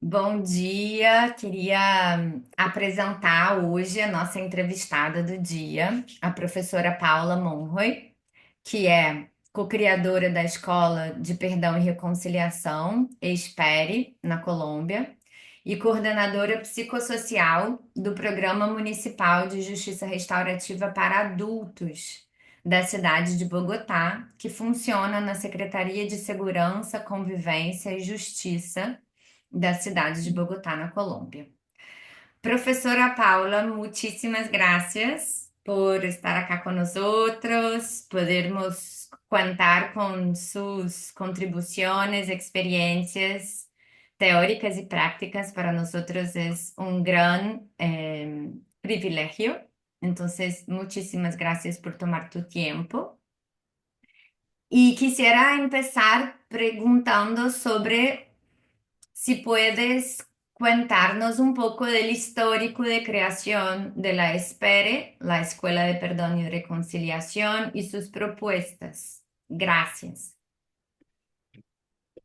Bom dia, queria apresentar hoje a nossa entrevistada do dia, a professora Paula Monroy, que é co-criadora da Escola de Perdão e Reconciliação, ESPERE, na Colômbia, e coordenadora psicossocial do Programa Municipal de Justiça Restaurativa para Adultos da cidade de Bogotá, que funciona na Secretaria de Segurança, Convivência e Justiça da cidade de Bogotá, na Colômbia. Professora Paula, muchísimas gracias por estar acá con nosotros, podermos contar con sus contribuciones, experiencias teóricas y prácticas. Para nosotros es un gran privilegio. Entonces, muchísimas gracias por tomar tu tiempo. Y quisiera empezar preguntando sobre si puedes contarnos un poco del histórico de creación de la ESPERE, la Escuela de Perdón y Reconciliación, y sus propuestas. Gracias.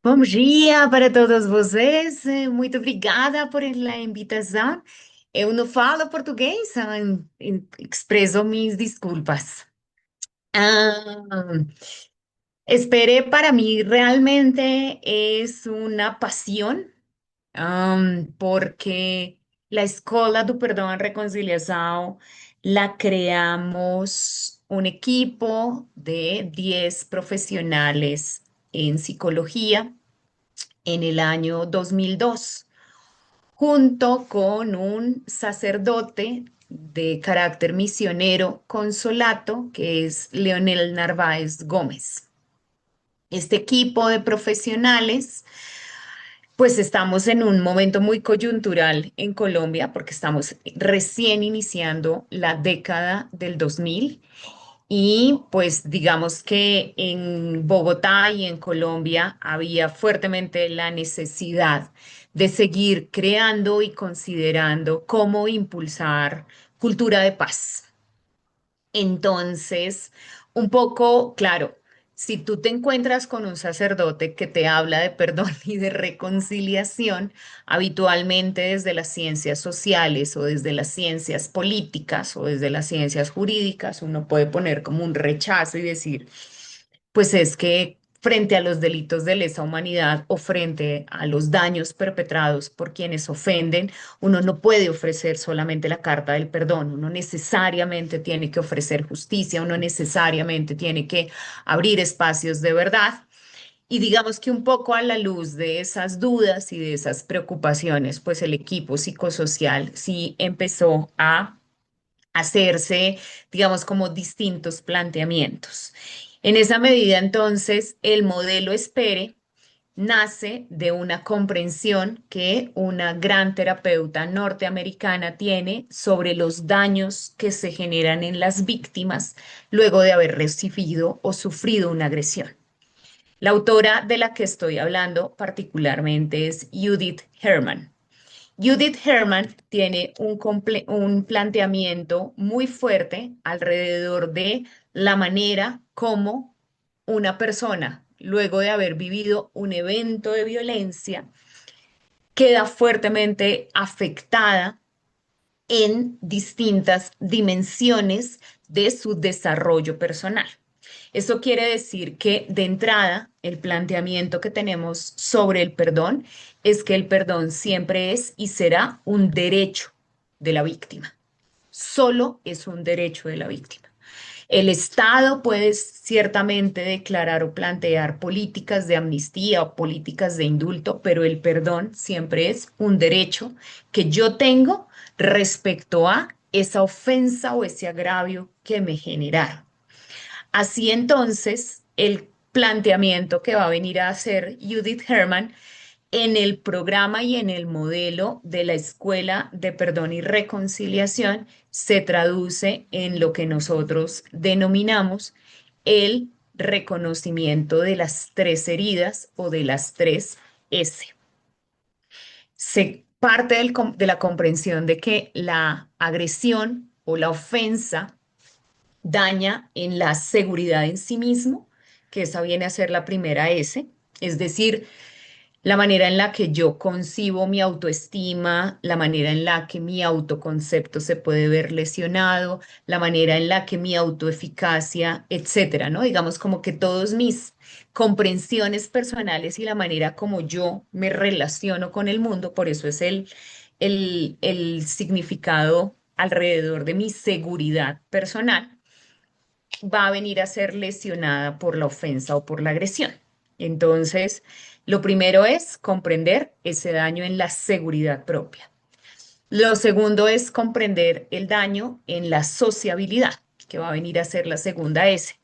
Bom dia para todos vocês. Muito obrigada por a invitação. Eu não falo português, expresso minhas desculpas. Ah, Esperé para mí realmente es una pasión, porque la Escola do Perdão e Reconciliação la creamos un equipo de 10 profesionales en psicología en el año 2002, junto con un sacerdote de carácter misionero consolato, que es Leonel Narváez Gómez. Este equipo de profesionales, pues estamos en un momento muy coyuntural en Colombia porque estamos recién iniciando la década del 2000. Y pues digamos que en Bogotá y en Colombia había fuertemente la necesidad de seguir creando y considerando cómo impulsar cultura de paz. Entonces, un poco, claro, si tú te encuentras con un sacerdote que te habla de perdón y de reconciliación, habitualmente desde las ciencias sociales o desde las ciencias políticas o desde las ciencias jurídicas, uno puede poner como un rechazo y decir, pues es que frente a los delitos de lesa humanidad o frente a los daños perpetrados por quienes ofenden, uno no puede ofrecer solamente la carta del perdón, uno necesariamente tiene que ofrecer justicia, uno necesariamente tiene que abrir espacios de verdad. Y digamos que un poco a la luz de esas dudas y de esas preocupaciones, pues el equipo psicosocial sí empezó a hacerse, digamos, como distintos planteamientos. En esa medida, entonces, el modelo Espere nace de una comprensión que una gran terapeuta norteamericana tiene sobre los daños que se generan en las víctimas luego de haber recibido o sufrido una agresión. La autora de la que estoy hablando particularmente es Judith Herman. Judith Herman tiene un planteamiento muy fuerte alrededor de la manera como una persona, luego de haber vivido un evento de violencia, queda fuertemente afectada en distintas dimensiones de su desarrollo personal. Eso quiere decir que de entrada el planteamiento que tenemos sobre el perdón es que el perdón siempre es y será un derecho de la víctima. Solo es un derecho de la víctima. El Estado puede ciertamente declarar o plantear políticas de amnistía o políticas de indulto, pero el perdón siempre es un derecho que yo tengo respecto a esa ofensa o ese agravio que me generaron. Así entonces, el planteamiento que va a venir a hacer Judith Herman en el programa y en el modelo de la Escuela de Perdón y Reconciliación se traduce en lo que nosotros denominamos el reconocimiento de las tres heridas o de las tres S. Se parte de la comprensión de que la agresión o la ofensa daña en la seguridad en sí mismo, que esa viene a ser la primera S, es decir, la manera en la que yo concibo mi autoestima, la manera en la que mi autoconcepto se puede ver lesionado, la manera en la que mi autoeficacia, etcétera, ¿no? Digamos como que todos mis comprensiones personales y la manera como yo me relaciono con el mundo, por eso es el significado alrededor de mi seguridad personal va a venir a ser lesionada por la ofensa o por la agresión. Entonces, lo primero es comprender ese daño en la seguridad propia. Lo segundo es comprender el daño en la sociabilidad, que va a venir a ser la segunda S.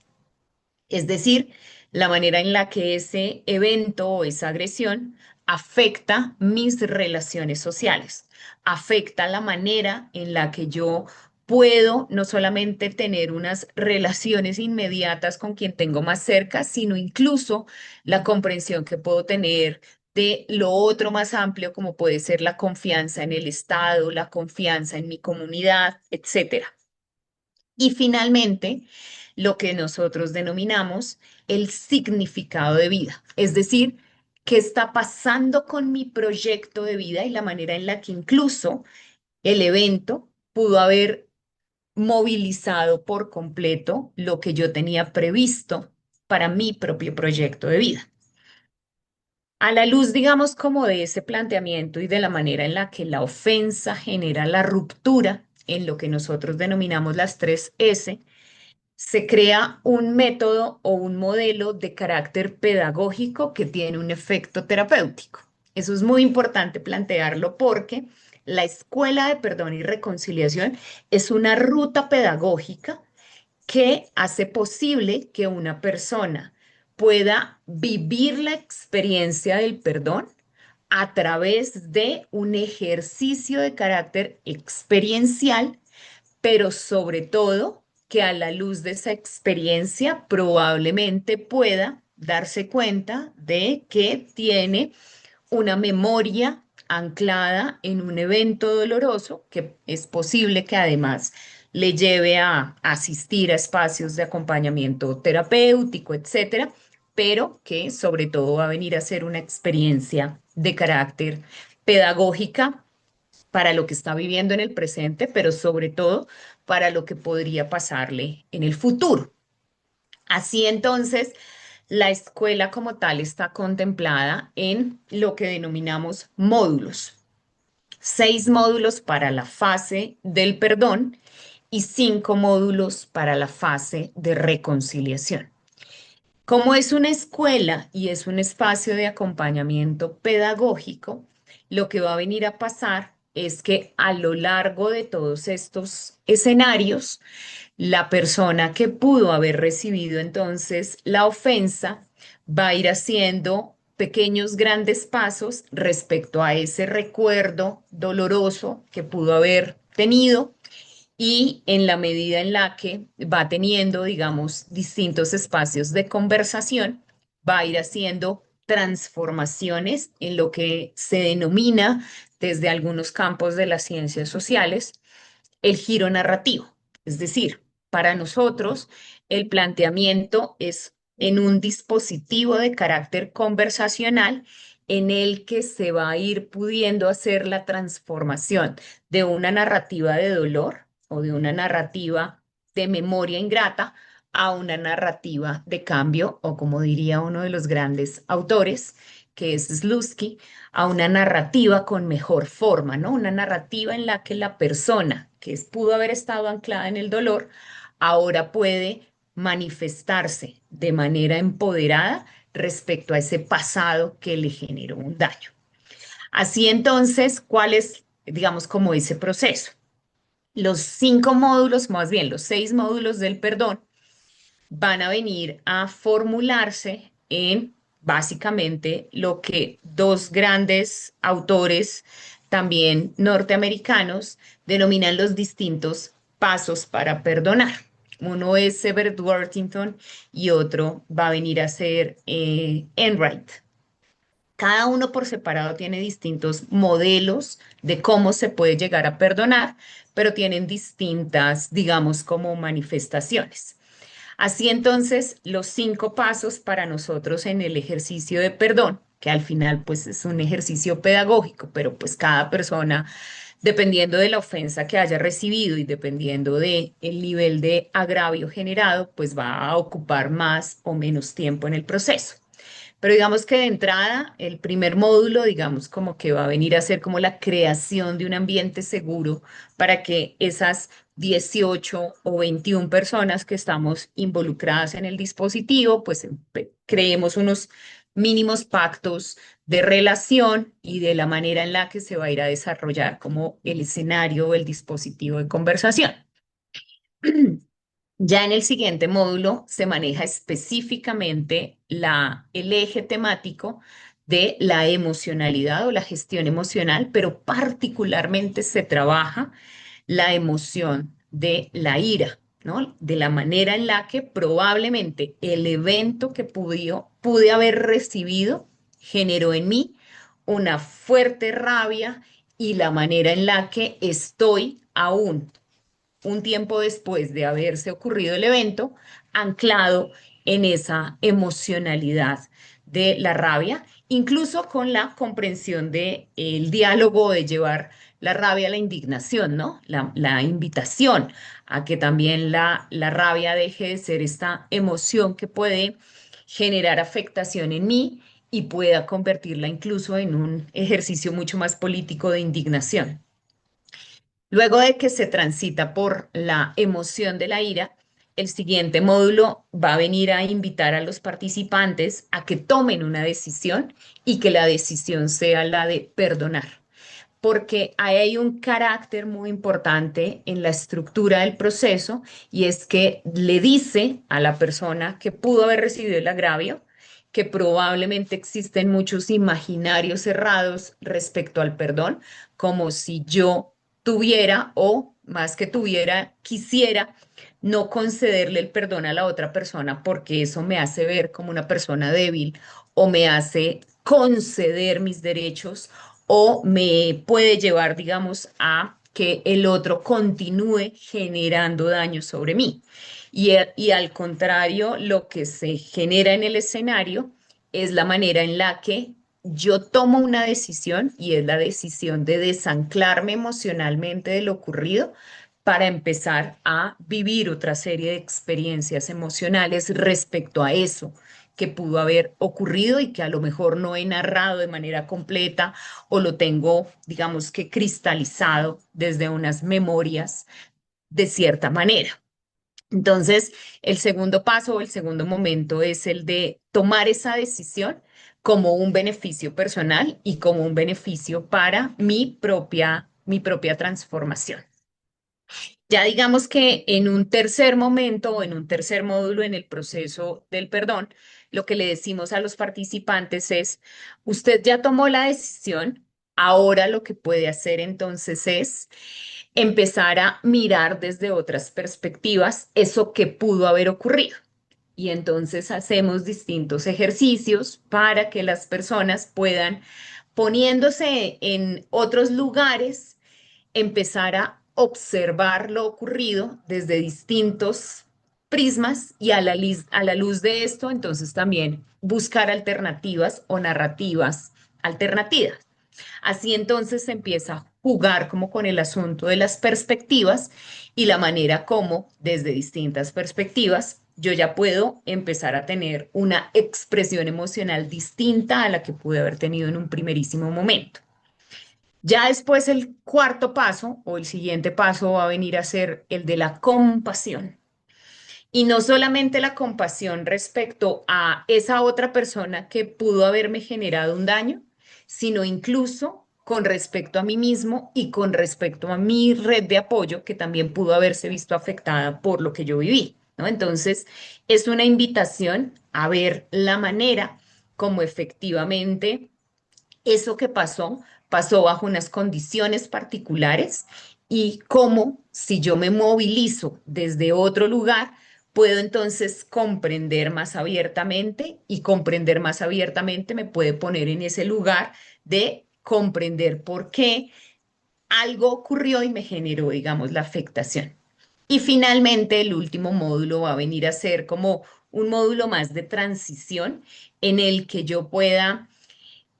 Es decir, la manera en la que ese evento o esa agresión afecta mis relaciones sociales, afecta la manera en la que yo puedo no solamente tener unas relaciones inmediatas con quien tengo más cerca, sino incluso la comprensión que puedo tener de lo otro más amplio, como puede ser la confianza en el Estado, la confianza en mi comunidad, etcétera. Y finalmente, lo que nosotros denominamos el significado de vida, es decir, qué está pasando con mi proyecto de vida y la manera en la que incluso el evento pudo haber movilizado por completo lo que yo tenía previsto para mi propio proyecto de vida. A la luz, digamos, como de ese planteamiento y de la manera en la que la ofensa genera la ruptura en lo que nosotros denominamos las tres S, se crea un método o un modelo de carácter pedagógico que tiene un efecto terapéutico. Eso es muy importante plantearlo porque la Escuela de Perdón y Reconciliación es una ruta pedagógica que hace posible que una persona pueda vivir la experiencia del perdón a través de un ejercicio de carácter experiencial, pero sobre todo que a la luz de esa experiencia probablemente pueda darse cuenta de que tiene una memoria anclada en un evento doloroso que es posible que además le lleve a asistir a espacios de acompañamiento terapéutico, etcétera, pero que sobre todo va a venir a ser una experiencia de carácter pedagógica para lo que está viviendo en el presente, pero sobre todo para lo que podría pasarle en el futuro. Así entonces, la escuela como tal está contemplada en lo que denominamos módulos. 6 módulos para la fase del perdón y 5 módulos para la fase de reconciliación. Como es una escuela y es un espacio de acompañamiento pedagógico, lo que va a venir a pasar es que a lo largo de todos estos escenarios, la persona que pudo haber recibido entonces la ofensa va a ir haciendo pequeños, grandes pasos respecto a ese recuerdo doloroso que pudo haber tenido y en la medida en la que va teniendo, digamos, distintos espacios de conversación, va a ir haciendo transformaciones en lo que se denomina desde algunos campos de las ciencias sociales el giro narrativo. Es decir, para nosotros el planteamiento es en un dispositivo de carácter conversacional en el que se va a ir pudiendo hacer la transformación de una narrativa de dolor o de una narrativa de memoria ingrata a una narrativa de cambio, o como diría uno de los grandes autores, que es Slutsky, a una narrativa con mejor forma, ¿no? Una narrativa en la que la persona pudo haber estado anclada en el dolor, ahora puede manifestarse de manera empoderada respecto a ese pasado que le generó un daño. Así entonces, ¿cuál es, digamos, como ese proceso? Los 5 módulos, más bien los 6 módulos del perdón, van a venir a formularse en básicamente lo que dos grandes autores también norteamericanos denominan los distintos pasos para perdonar. Uno es Everett Worthington y otro va a venir a ser Enright. Cada uno por separado tiene distintos modelos de cómo se puede llegar a perdonar, pero tienen distintas, digamos, como manifestaciones. Así entonces, los 5 pasos para nosotros en el ejercicio de perdón. que al final pues es un ejercicio pedagógico, pero pues cada persona, dependiendo de la ofensa que haya recibido y dependiendo de el nivel de agravio generado, pues va a ocupar más o menos tiempo en el proceso. Pero digamos que de entrada, el primer módulo, digamos, como que va a venir a ser como la creación de un ambiente seguro para que esas 18 o 21 personas que estamos involucradas en el dispositivo, pues creemos unos mínimos pactos de relación y de la manera en la que se va a ir a desarrollar como el escenario o el dispositivo de conversación. Ya en el siguiente módulo se maneja específicamente el eje temático de la emocionalidad o la gestión emocional, pero particularmente se trabaja la emoción de la ira, ¿no? De la manera en la que probablemente el evento que pude haber recibido generó en mí una fuerte rabia y la manera en la que estoy aún un tiempo después de haberse ocurrido el evento, anclado en esa emocionalidad de la rabia, incluso con la comprensión de el diálogo de llevar la rabia a la indignación, ¿no? La invitación a que también la rabia deje de ser esta emoción que puede generar afectación en mí y pueda convertirla incluso en un ejercicio mucho más político de indignación. Luego de que se transita por la emoción de la ira, el siguiente módulo va a venir a invitar a los participantes a que tomen una decisión y que la decisión sea la de perdonar, porque ahí hay un carácter muy importante en la estructura del proceso y es que le dice a la persona que pudo haber recibido el agravio que probablemente existen muchos imaginarios cerrados respecto al perdón, como si yo tuviera o más que tuviera, quisiera no concederle el perdón a la otra persona porque eso me hace ver como una persona débil o me hace conceder mis derechos o me puede llevar, digamos, a que el otro continúe generando daño sobre mí. Y al contrario, lo que se genera en el escenario es la manera en la que yo tomo una decisión y es la decisión de desanclarme emocionalmente de lo ocurrido para empezar a vivir otra serie de experiencias emocionales respecto a eso que pudo haber ocurrido y que a lo mejor no he narrado de manera completa o lo tengo, digamos que cristalizado desde unas memorias de cierta manera. Entonces, el segundo paso o el segundo momento es el de tomar esa decisión como un beneficio personal y como un beneficio para mi propia transformación. Ya digamos que en un tercer momento o en un tercer módulo en el proceso del perdón, lo que le decimos a los participantes es, usted ya tomó la decisión, ahora lo que puede hacer entonces es empezar a mirar desde otras perspectivas eso que pudo haber ocurrido. Y entonces hacemos distintos ejercicios para que las personas puedan, poniéndose en otros lugares, empezar a observar lo ocurrido desde distintos prismas y a la luz de esto, entonces también buscar alternativas o narrativas alternativas. Así entonces se empieza a jugar como con el asunto de las perspectivas y la manera como desde distintas perspectivas yo ya puedo empezar a tener una expresión emocional distinta a la que pude haber tenido en un primerísimo momento. Ya después el cuarto paso o el siguiente paso va a venir a ser el de la compasión. Y no solamente la compasión respecto a esa otra persona que pudo haberme generado un daño, sino incluso con respecto a mí mismo y con respecto a mi red de apoyo que también pudo haberse visto afectada por lo que yo viví, ¿no? Entonces, es una invitación a ver la manera como efectivamente eso que pasó, pasó bajo unas condiciones particulares y cómo si yo me movilizo desde otro lugar, puedo entonces comprender más abiertamente y comprender más abiertamente me puede poner en ese lugar de comprender por qué algo ocurrió y me generó, digamos, la afectación. Y finalmente, el último módulo va a venir a ser como un módulo más de transición en el que yo pueda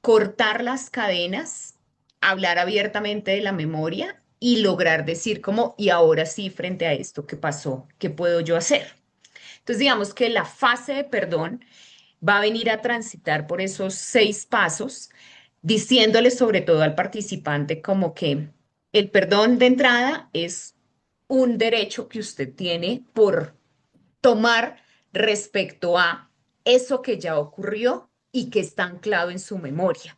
cortar las cadenas, hablar abiertamente de la memoria y lograr decir como, y ahora sí, frente a esto que pasó, ¿qué puedo yo hacer? Entonces, digamos que la fase de perdón va a venir a transitar por esos 6 pasos, diciéndole sobre todo al participante como que el perdón de entrada es un derecho que usted tiene por tomar respecto a eso que ya ocurrió y que está anclado en su memoria.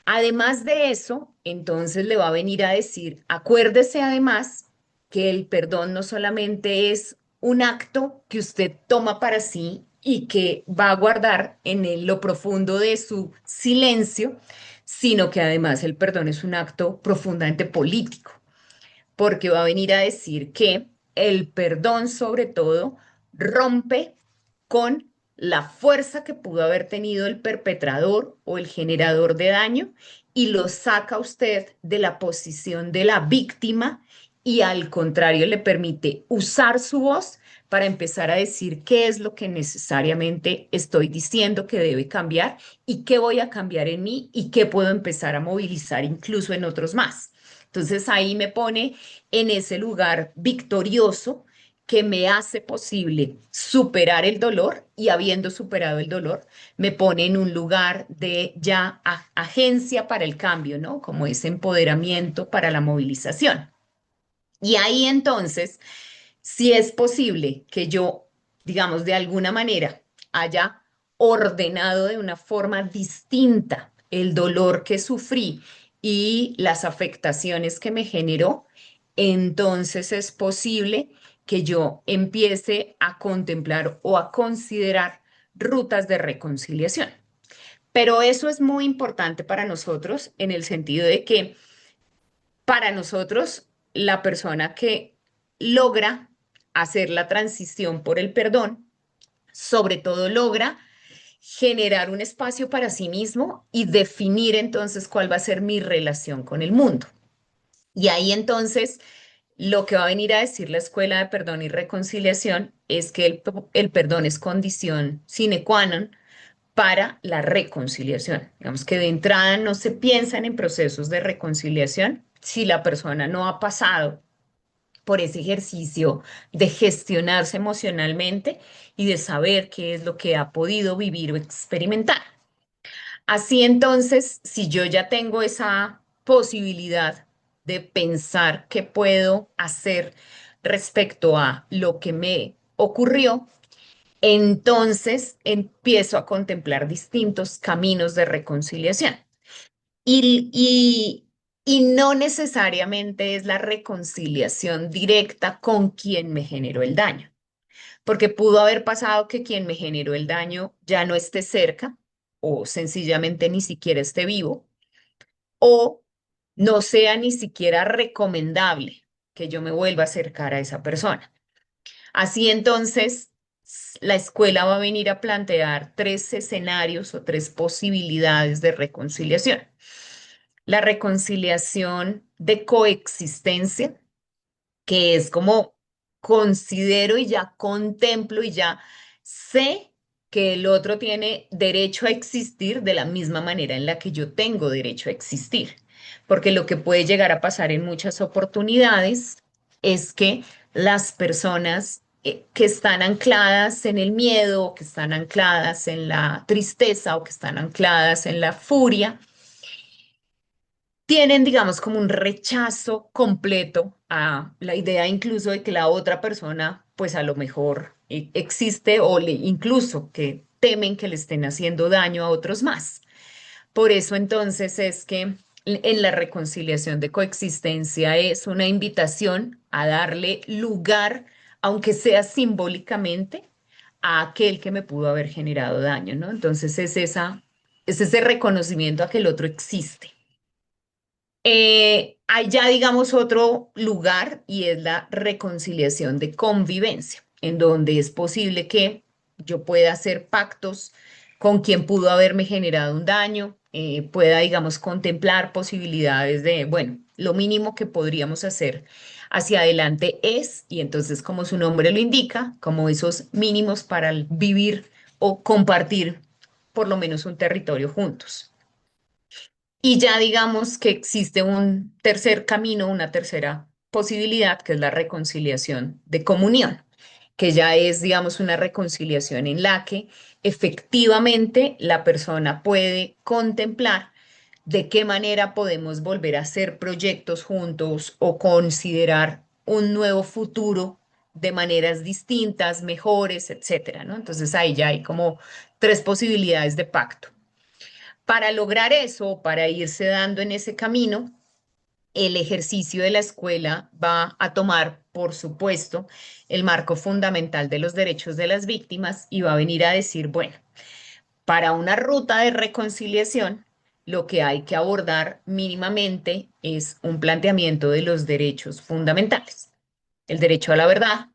Además de eso, entonces le va a venir a decir, acuérdese además que el perdón no solamente es un acto que usted toma para sí y que va a guardar en lo profundo de su silencio, sino que además el perdón es un acto profundamente político, porque va a venir a decir que el perdón sobre todo rompe con la fuerza que pudo haber tenido el perpetrador o el generador de daño y lo saca a usted de la posición de la víctima y al contrario le permite usar su voz para empezar a decir qué es lo que necesariamente estoy diciendo que debe cambiar y qué voy a cambiar en mí y qué puedo empezar a movilizar incluso en otros más. Entonces ahí me pone en ese lugar victorioso que me hace posible superar el dolor y habiendo superado el dolor, me pone en un lugar de ya agencia para el cambio, ¿no? Como ese empoderamiento para la movilización. Y ahí entonces, si es posible que yo, digamos, de alguna manera haya ordenado de una forma distinta el dolor que sufrí y las afectaciones que me generó, entonces es posible que yo empiece a contemplar o a considerar rutas de reconciliación. Pero eso es muy importante para nosotros en el sentido de que para nosotros la persona que logra hacer la transición por el perdón, sobre todo logra generar un espacio para sí mismo y definir entonces cuál va a ser mi relación con el mundo. Y ahí entonces lo que va a venir a decir la Escuela de Perdón y Reconciliación es que el perdón es condición sine qua non para la reconciliación. Digamos que de entrada no se piensan en procesos de reconciliación si la persona no ha pasado por ese ejercicio de gestionarse emocionalmente y de saber qué es lo que ha podido vivir o experimentar. Así entonces, si yo ya tengo esa posibilidad de pensar qué puedo hacer respecto a lo que me ocurrió, entonces empiezo a contemplar distintos caminos de reconciliación. Y, y, y no necesariamente es la reconciliación directa con quien me generó el daño, porque pudo haber pasado que quien me generó el daño ya no esté cerca o sencillamente ni siquiera esté vivo o no sea ni siquiera recomendable que yo me vuelva a acercar a esa persona. Así entonces, la escuela va a venir a plantear 3 escenarios o 3 posibilidades de reconciliación. La reconciliación de coexistencia, que es como considero y ya contemplo y ya sé que el otro tiene derecho a existir de la misma manera en la que yo tengo derecho a existir. Porque lo que puede llegar a pasar en muchas oportunidades es que las personas que están ancladas en el miedo, que están ancladas en la tristeza o que están ancladas en la furia, tienen, digamos, como un rechazo completo a la idea incluso de que la otra persona, pues a lo mejor existe o incluso que temen que le estén haciendo daño a otros más. Por eso entonces es que en la reconciliación de coexistencia es una invitación a darle lugar, aunque sea simbólicamente, a aquel que me pudo haber generado daño, ¿no? Entonces es ese reconocimiento a que el otro existe. Hay ya, digamos, otro lugar y es la reconciliación de convivencia, en donde es posible que yo pueda hacer pactos con quien pudo haberme generado un daño, pueda, digamos, contemplar posibilidades de, bueno, lo mínimo que podríamos hacer hacia adelante es, y entonces como su nombre lo indica, como esos mínimos para vivir o compartir por lo menos un territorio juntos. Y ya digamos que existe un tercer camino, una tercera posibilidad, que es la reconciliación de comunión, que ya es, digamos, una reconciliación en la que efectivamente la persona puede contemplar de qué manera podemos volver a hacer proyectos juntos o considerar un nuevo futuro de maneras distintas, mejores, etcétera, ¿no? Entonces ahí ya hay como tres posibilidades de pacto. Para lograr eso, para irse dando en ese camino, el ejercicio de la escuela va a tomar, por supuesto, el marco fundamental de los derechos de las víctimas y va a venir a decir, bueno, para una ruta de reconciliación, lo que hay que abordar mínimamente es un planteamiento de los derechos fundamentales, el derecho a la verdad,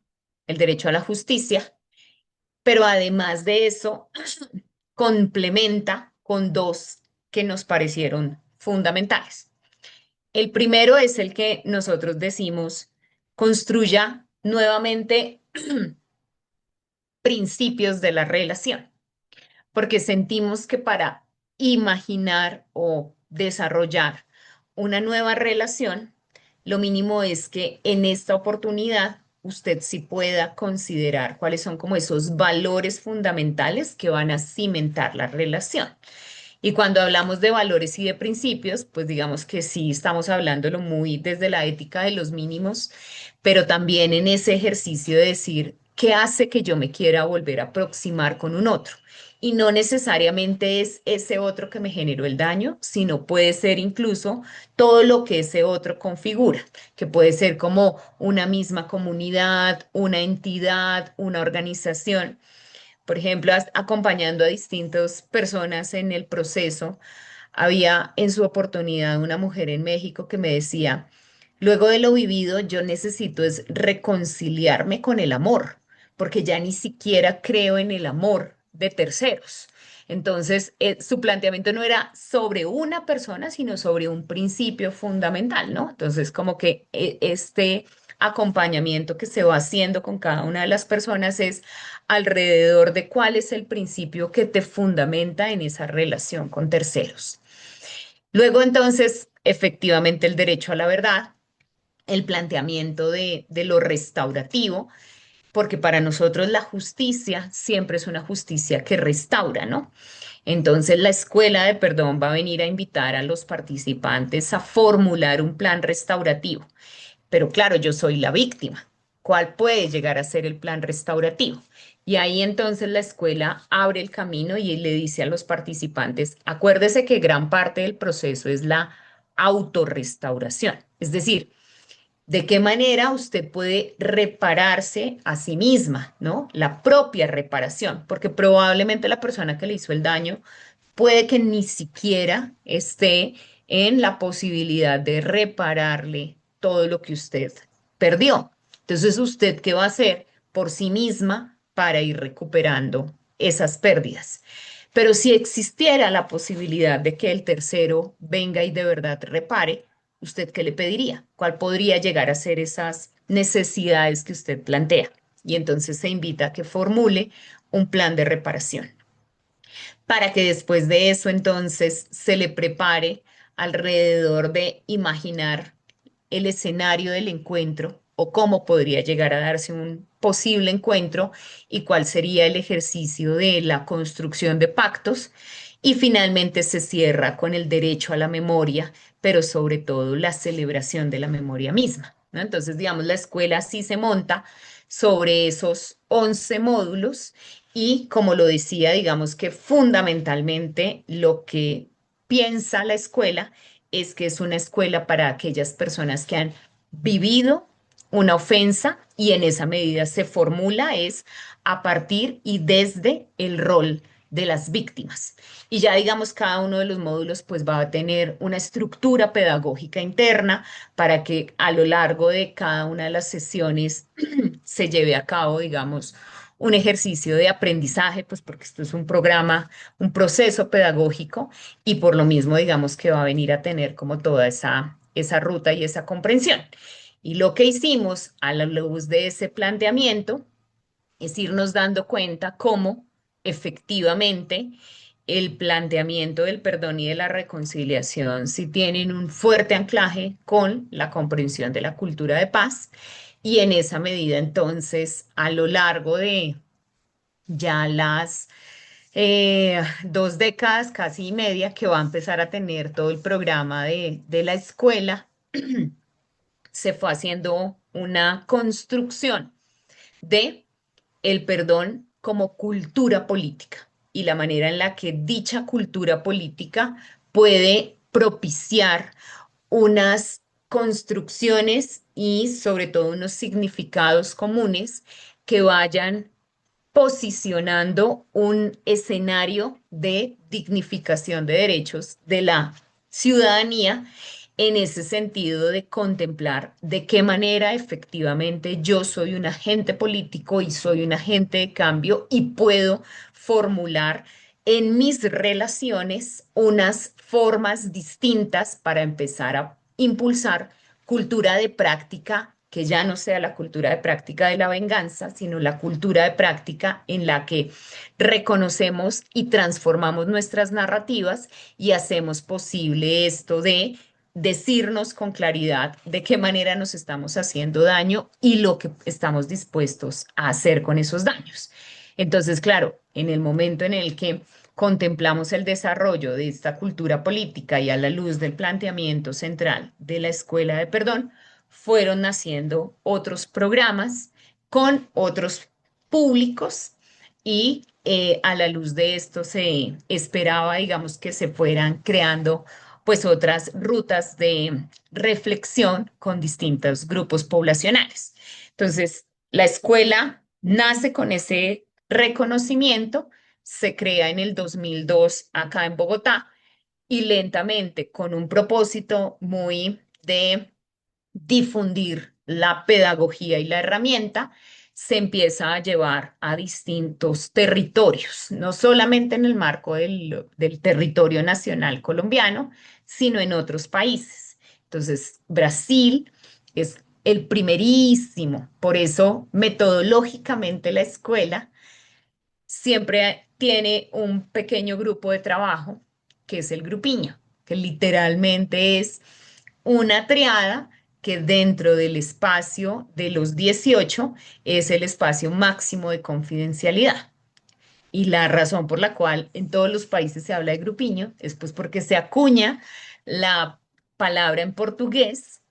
el derecho a la justicia, pero además de eso, complementa con dos que nos parecieron fundamentales. El primero es el que nosotros decimos construya nuevamente principios de la relación, porque sentimos que para imaginar o desarrollar una nueva relación, lo mínimo es que en esta oportunidad usted sí pueda considerar cuáles son como esos valores fundamentales que van a cimentar la relación. Y cuando hablamos de valores y de principios, pues digamos que sí estamos hablándolo muy desde la ética de los mínimos, pero también en ese ejercicio de decir qué hace que yo me quiera volver a aproximar con un otro. Y no necesariamente es ese otro que me generó el daño, sino puede ser incluso todo lo que ese otro configura, que puede ser como una misma comunidad, una entidad, una organización. Por ejemplo, acompañando a distintas personas en el proceso, había en su oportunidad una mujer en México que me decía, luego de lo vivido, yo necesito es reconciliarme con el amor, porque ya ni siquiera creo en el amor de terceros. Entonces, su planteamiento no era sobre una persona, sino sobre un principio fundamental, ¿no? Entonces, como que este acompañamiento que se va haciendo con cada una de las personas es alrededor de cuál es el principio que te fundamenta en esa relación con terceros. Luego, entonces, efectivamente, el derecho a la verdad, el planteamiento de lo restaurativo, porque para nosotros la justicia siempre es una justicia que restaura, ¿no? Entonces, la escuela de perdón va a venir a invitar a los participantes a formular un plan restaurativo. Pero claro, yo soy la víctima. ¿Cuál puede llegar a ser el plan restaurativo? Y ahí entonces la escuela abre el camino y le dice a los participantes, acuérdese que gran parte del proceso es la autorrestauración. Es decir, de qué manera usted puede repararse a sí misma, ¿no? La propia reparación, porque probablemente la persona que le hizo el daño puede que ni siquiera esté en la posibilidad de repararle todo lo que usted perdió. Entonces, ¿usted qué va a hacer por sí misma para ir recuperando esas pérdidas? Pero si existiera la posibilidad de que el tercero venga y de verdad repare, ¿usted qué le pediría? ¿Cuál podría llegar a ser esas necesidades que usted plantea? Y entonces se invita a que formule un plan de reparación para que después de eso entonces se le prepare alrededor de imaginar el escenario del encuentro o cómo podría llegar a darse un posible encuentro y cuál sería el ejercicio de la construcción de pactos. Y finalmente se cierra con el derecho a la memoria, pero sobre todo la celebración de la memoria misma, ¿no? Entonces, digamos, la escuela sí se monta sobre esos 11 módulos y como lo decía, digamos que fundamentalmente lo que piensa la escuela es que es una escuela para aquellas personas que han vivido una ofensa y en esa medida se formula es a partir y desde el rol de las víctimas. Y ya digamos, cada uno de los módulos pues va a tener una estructura pedagógica interna para que a lo largo de cada una de las sesiones se lleve a cabo, digamos, un ejercicio de aprendizaje, pues porque esto es un programa, un proceso pedagógico y por lo mismo, digamos que va a venir a tener como toda esa ruta y esa comprensión. Y lo que hicimos a la luz de ese planteamiento es irnos dando cuenta cómo efectivamente el planteamiento del perdón y de la reconciliación sí tienen un fuerte anclaje con la comprensión de la cultura de paz y en esa medida entonces a lo largo de ya las 2 décadas, casi y media, que va a empezar a tener todo el programa de la escuela, se fue haciendo una construcción de el perdón como cultura política y la manera en la que dicha cultura política puede propiciar unas construcciones y sobre todo unos significados comunes que vayan posicionando un escenario de dignificación de derechos de la ciudadanía en ese sentido de contemplar de qué manera efectivamente yo soy un agente político y soy un agente de cambio y puedo formular en mis relaciones unas formas distintas para empezar a impulsar cultura de práctica que ya no sea la cultura de práctica de la venganza, sino la cultura de práctica en la que reconocemos y transformamos nuestras narrativas y hacemos posible esto de decirnos con claridad de qué manera nos estamos haciendo daño y lo que estamos dispuestos a hacer con esos daños. Entonces, claro, en el momento en el que contemplamos el desarrollo de esta cultura política y a la luz del planteamiento central de la escuela de perdón, fueron naciendo otros programas con otros públicos y a la luz de esto se esperaba, digamos, que se fueran creando pues otras rutas de reflexión con distintos grupos poblacionales. Entonces, la escuela nace con ese reconocimiento, se crea en el 2002 acá en Bogotá y lentamente con un propósito muy de difundir la pedagogía y la herramienta, se empieza a llevar a distintos territorios, no solamente en el marco del territorio nacional colombiano, sino en otros países. Entonces, Brasil es el primerísimo, por eso metodológicamente la escuela siempre tiene un pequeño grupo de trabajo, que es el grupiño, que literalmente es una triada que dentro del espacio de los 18 es el espacio máximo de confidencialidad. Y la razón por la cual en todos los países se habla de grupiño es pues porque se acuña la palabra en portugués,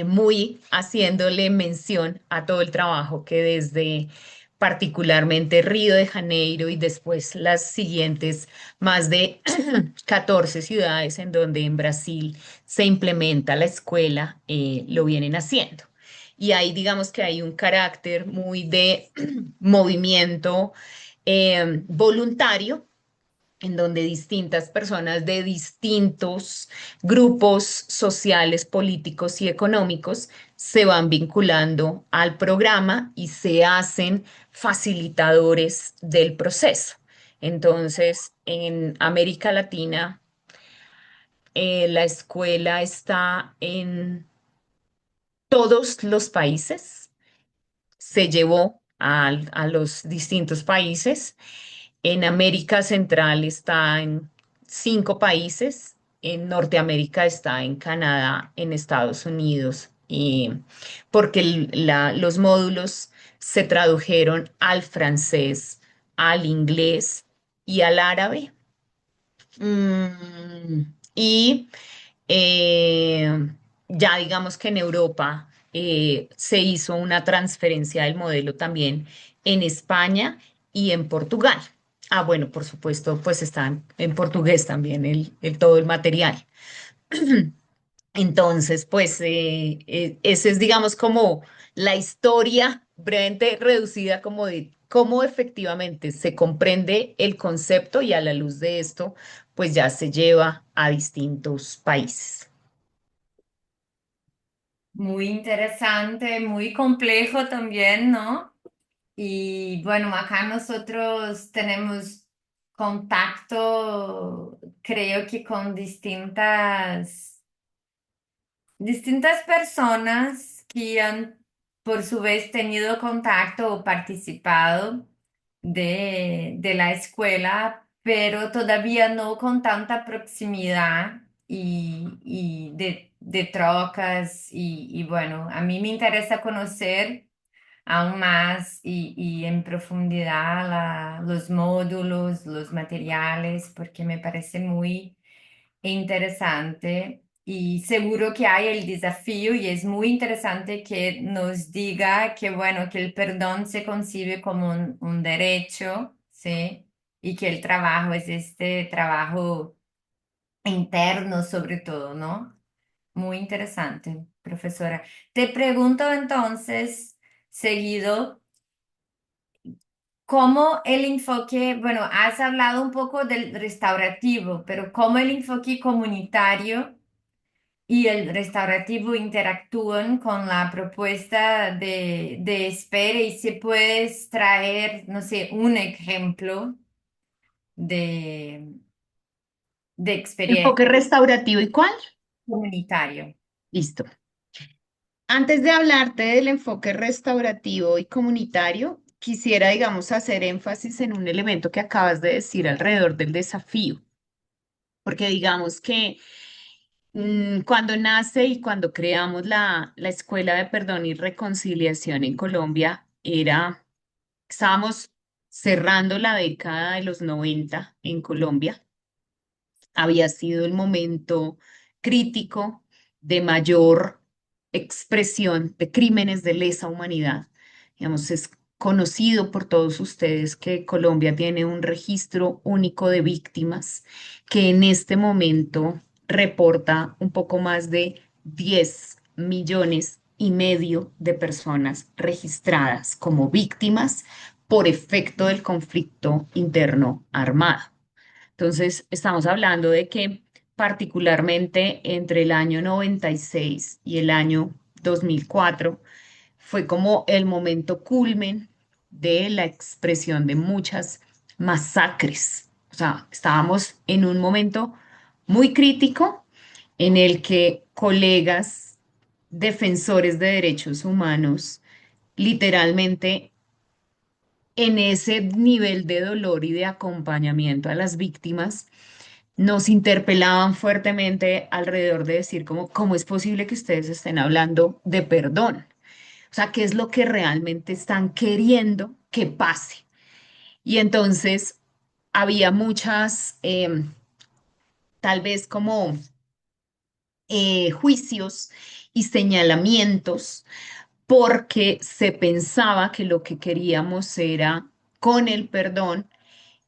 muy haciéndole mención a todo el trabajo que desde particularmente Río de Janeiro y después las siguientes más de 14 ciudades en donde en Brasil se implementa la escuela, lo vienen haciendo. Y ahí digamos que hay un carácter muy de movimiento voluntario en donde distintas personas de distintos grupos sociales, políticos y económicos se van vinculando al programa y se hacen facilitadores del proceso. Entonces, en América Latina, la escuela está en todos los países, se llevó a los distintos países. En América Central está en 5 países, en Norteamérica está en Canadá, en Estados Unidos, y porque los módulos se tradujeron al francés, al inglés y al árabe. Y eh, ya digamos que en Europa se hizo una transferencia del modelo también en España y en Portugal. Ah, bueno, por supuesto, pues está en portugués también todo el material. Entonces, pues ese es, digamos, como la historia brevemente reducida como de cómo efectivamente se comprende el concepto y a la luz de esto, pues ya se lleva a distintos países. Muy interesante, muy complejo también, ¿no? Y bueno, acá nosotros tenemos contacto, creo que con distintas personas que han, por su vez, tenido contacto o participado de la escuela, pero todavía no con tanta proximidad y de trocas y bueno, a mí me interesa conocer aún más y en profundidad los módulos, los materiales, porque me parece muy interesante y seguro que hay el desafío y es muy interesante que nos diga que, bueno, que el perdón se concibe como un derecho, ¿sí? Y que el trabajo es este trabajo interno sobre todo, ¿no? Muy interesante, profesora. Te pregunto entonces, seguido, ¿cómo el enfoque, bueno, has hablado un poco del restaurativo, pero cómo el enfoque comunitario y el restaurativo interactúan con la propuesta de Espere y si puedes traer, no sé, un ejemplo de, de experiencia Enfoque restaurativo, ¿y cuál? comunitario. Listo. Antes de hablarte del enfoque restaurativo y comunitario, quisiera, digamos, hacer énfasis en un elemento que acabas de decir alrededor del desafío, porque digamos que cuando nace y cuando creamos la Escuela de Perdón y Reconciliación en Colombia, estábamos cerrando la década de los 90 en Colombia. Había sido el momento crítico de mayor expresión de crímenes de lesa humanidad. Digamos, es conocido por todos ustedes que Colombia tiene un registro único de víctimas que en este momento reporta un poco más de 10,5 millones de personas registradas como víctimas por efecto del conflicto interno armado. Entonces, estamos hablando de que particularmente entre el año 96 y el año 2004 fue como el momento culmen de la expresión de muchas masacres. O sea, estábamos en un momento muy crítico en el que colegas defensores de derechos humanos literalmente en ese nivel de dolor y de acompañamiento a las víctimas nos interpelaban fuertemente alrededor de decir cómo es posible que ustedes estén hablando de perdón. O sea, ¿qué es lo que realmente están queriendo que pase? Y entonces había muchas, tal vez como juicios y señalamientos porque se pensaba que lo que queríamos era, con el perdón,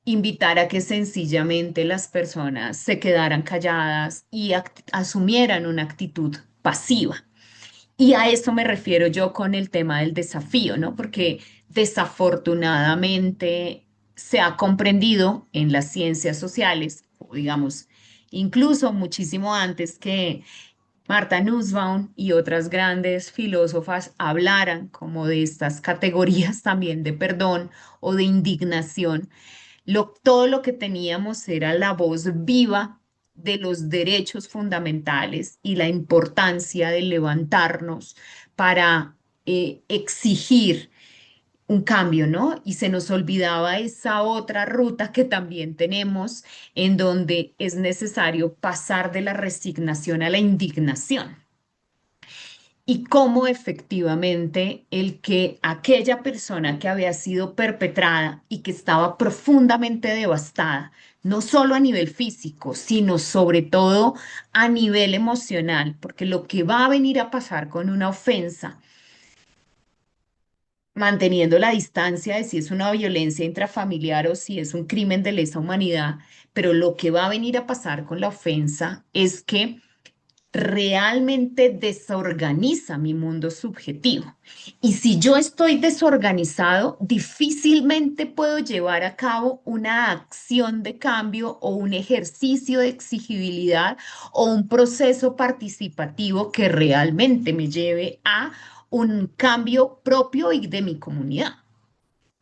invitar a que sencillamente las personas se quedaran calladas y asumieran una actitud pasiva. Y a eso me refiero yo con el tema del desafío, ¿no? Porque desafortunadamente se ha comprendido en las ciencias sociales, o digamos, incluso muchísimo antes que Marta Nussbaum y otras grandes filósofas hablaran como de estas categorías también de perdón o de indignación, todo lo que teníamos era la voz viva de los derechos fundamentales y la importancia de levantarnos para exigir un cambio, ¿no? Y se nos olvidaba esa otra ruta que también tenemos en donde es necesario pasar de la resignación a la indignación y cómo efectivamente el que aquella persona que había sido perpetrada y que estaba profundamente devastada, no solo a nivel físico, sino sobre todo a nivel emocional, porque lo que va a venir a pasar con una ofensa, manteniendo la distancia de si es una violencia intrafamiliar o si es un crimen de lesa humanidad, pero lo que va a venir a pasar con la ofensa es que realmente desorganiza mi mundo subjetivo. Y si yo estoy desorganizado, difícilmente puedo llevar a cabo una acción de cambio o un ejercicio de exigibilidad o un proceso participativo que realmente me lleve a un cambio propio y de mi comunidad.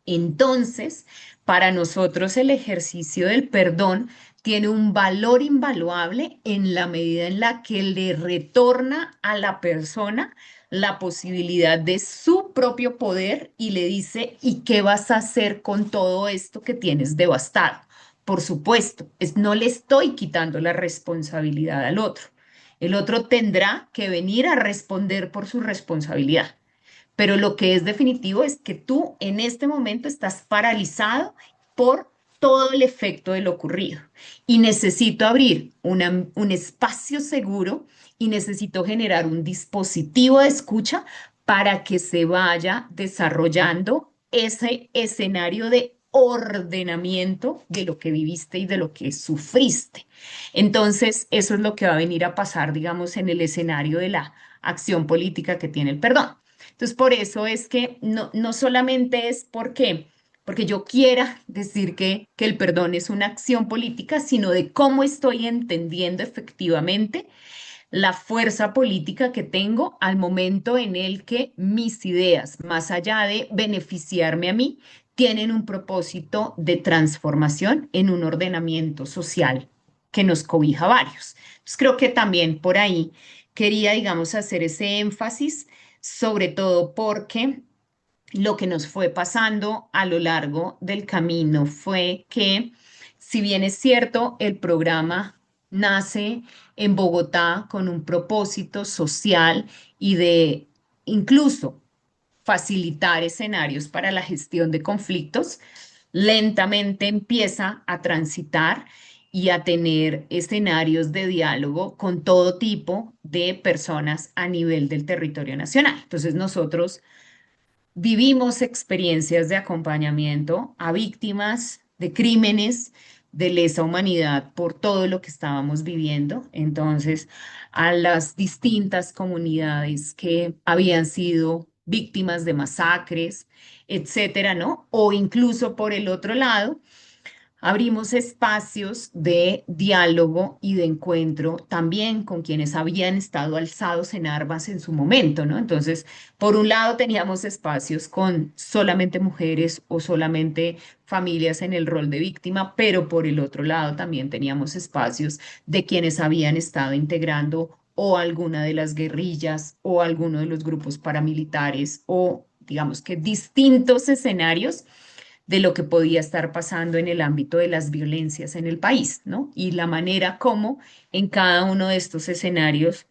Entonces, para nosotros el ejercicio del perdón tiene un valor invaluable en la medida en la que le retorna a la persona la posibilidad de su propio poder y le dice, ¿y qué vas a hacer con todo esto que tienes devastado? por supuesto, no le estoy quitando la responsabilidad al otro. El otro tendrá que venir a responder por su responsabilidad. Pero lo que es definitivo es que tú en este momento estás paralizado por todo el efecto de lo ocurrido. Y necesito abrir un espacio seguro y necesito generar un dispositivo de escucha para que se vaya desarrollando ese escenario de ordenamiento de lo que viviste y de lo que sufriste. Entonces, eso es lo que va a venir a pasar, digamos, en el escenario de la acción política que tiene el perdón. Entonces, por eso es que no solamente es porque yo quiera decir que el perdón es una acción política, sino de cómo estoy entendiendo efectivamente la fuerza política que tengo al momento en el que mis ideas, más allá de beneficiarme a mí, tienen un propósito de transformación en un ordenamiento social que nos cobija a varios. Entonces, creo que también por ahí quería, digamos, hacer ese énfasis, sobre todo porque lo que nos fue pasando a lo largo del camino fue que, si bien es cierto, el programa nace en Bogotá con un propósito social y de incluso facilitar escenarios para la gestión de conflictos, lentamente empieza a transitar y a tener escenarios de diálogo con todo tipo de personas a nivel del territorio nacional. Entonces nosotros vivimos experiencias de acompañamiento a víctimas de crímenes de lesa humanidad por todo lo que estábamos viviendo. Entonces, a las distintas comunidades que habían sido víctimas de masacres, etcétera, ¿no? O incluso por el otro lado, abrimos espacios de diálogo y de encuentro también con quienes habían estado alzados en armas en su momento, ¿no? Entonces, por un lado teníamos espacios con solamente mujeres o solamente familias en el rol de víctima, pero por el otro lado también teníamos espacios de quienes habían estado integrando o alguna de las guerrillas o alguno de los grupos paramilitares o digamos que distintos escenarios de lo que podía estar pasando en el ámbito de las violencias en el país, ¿no? Y la manera como en cada uno de estos escenarios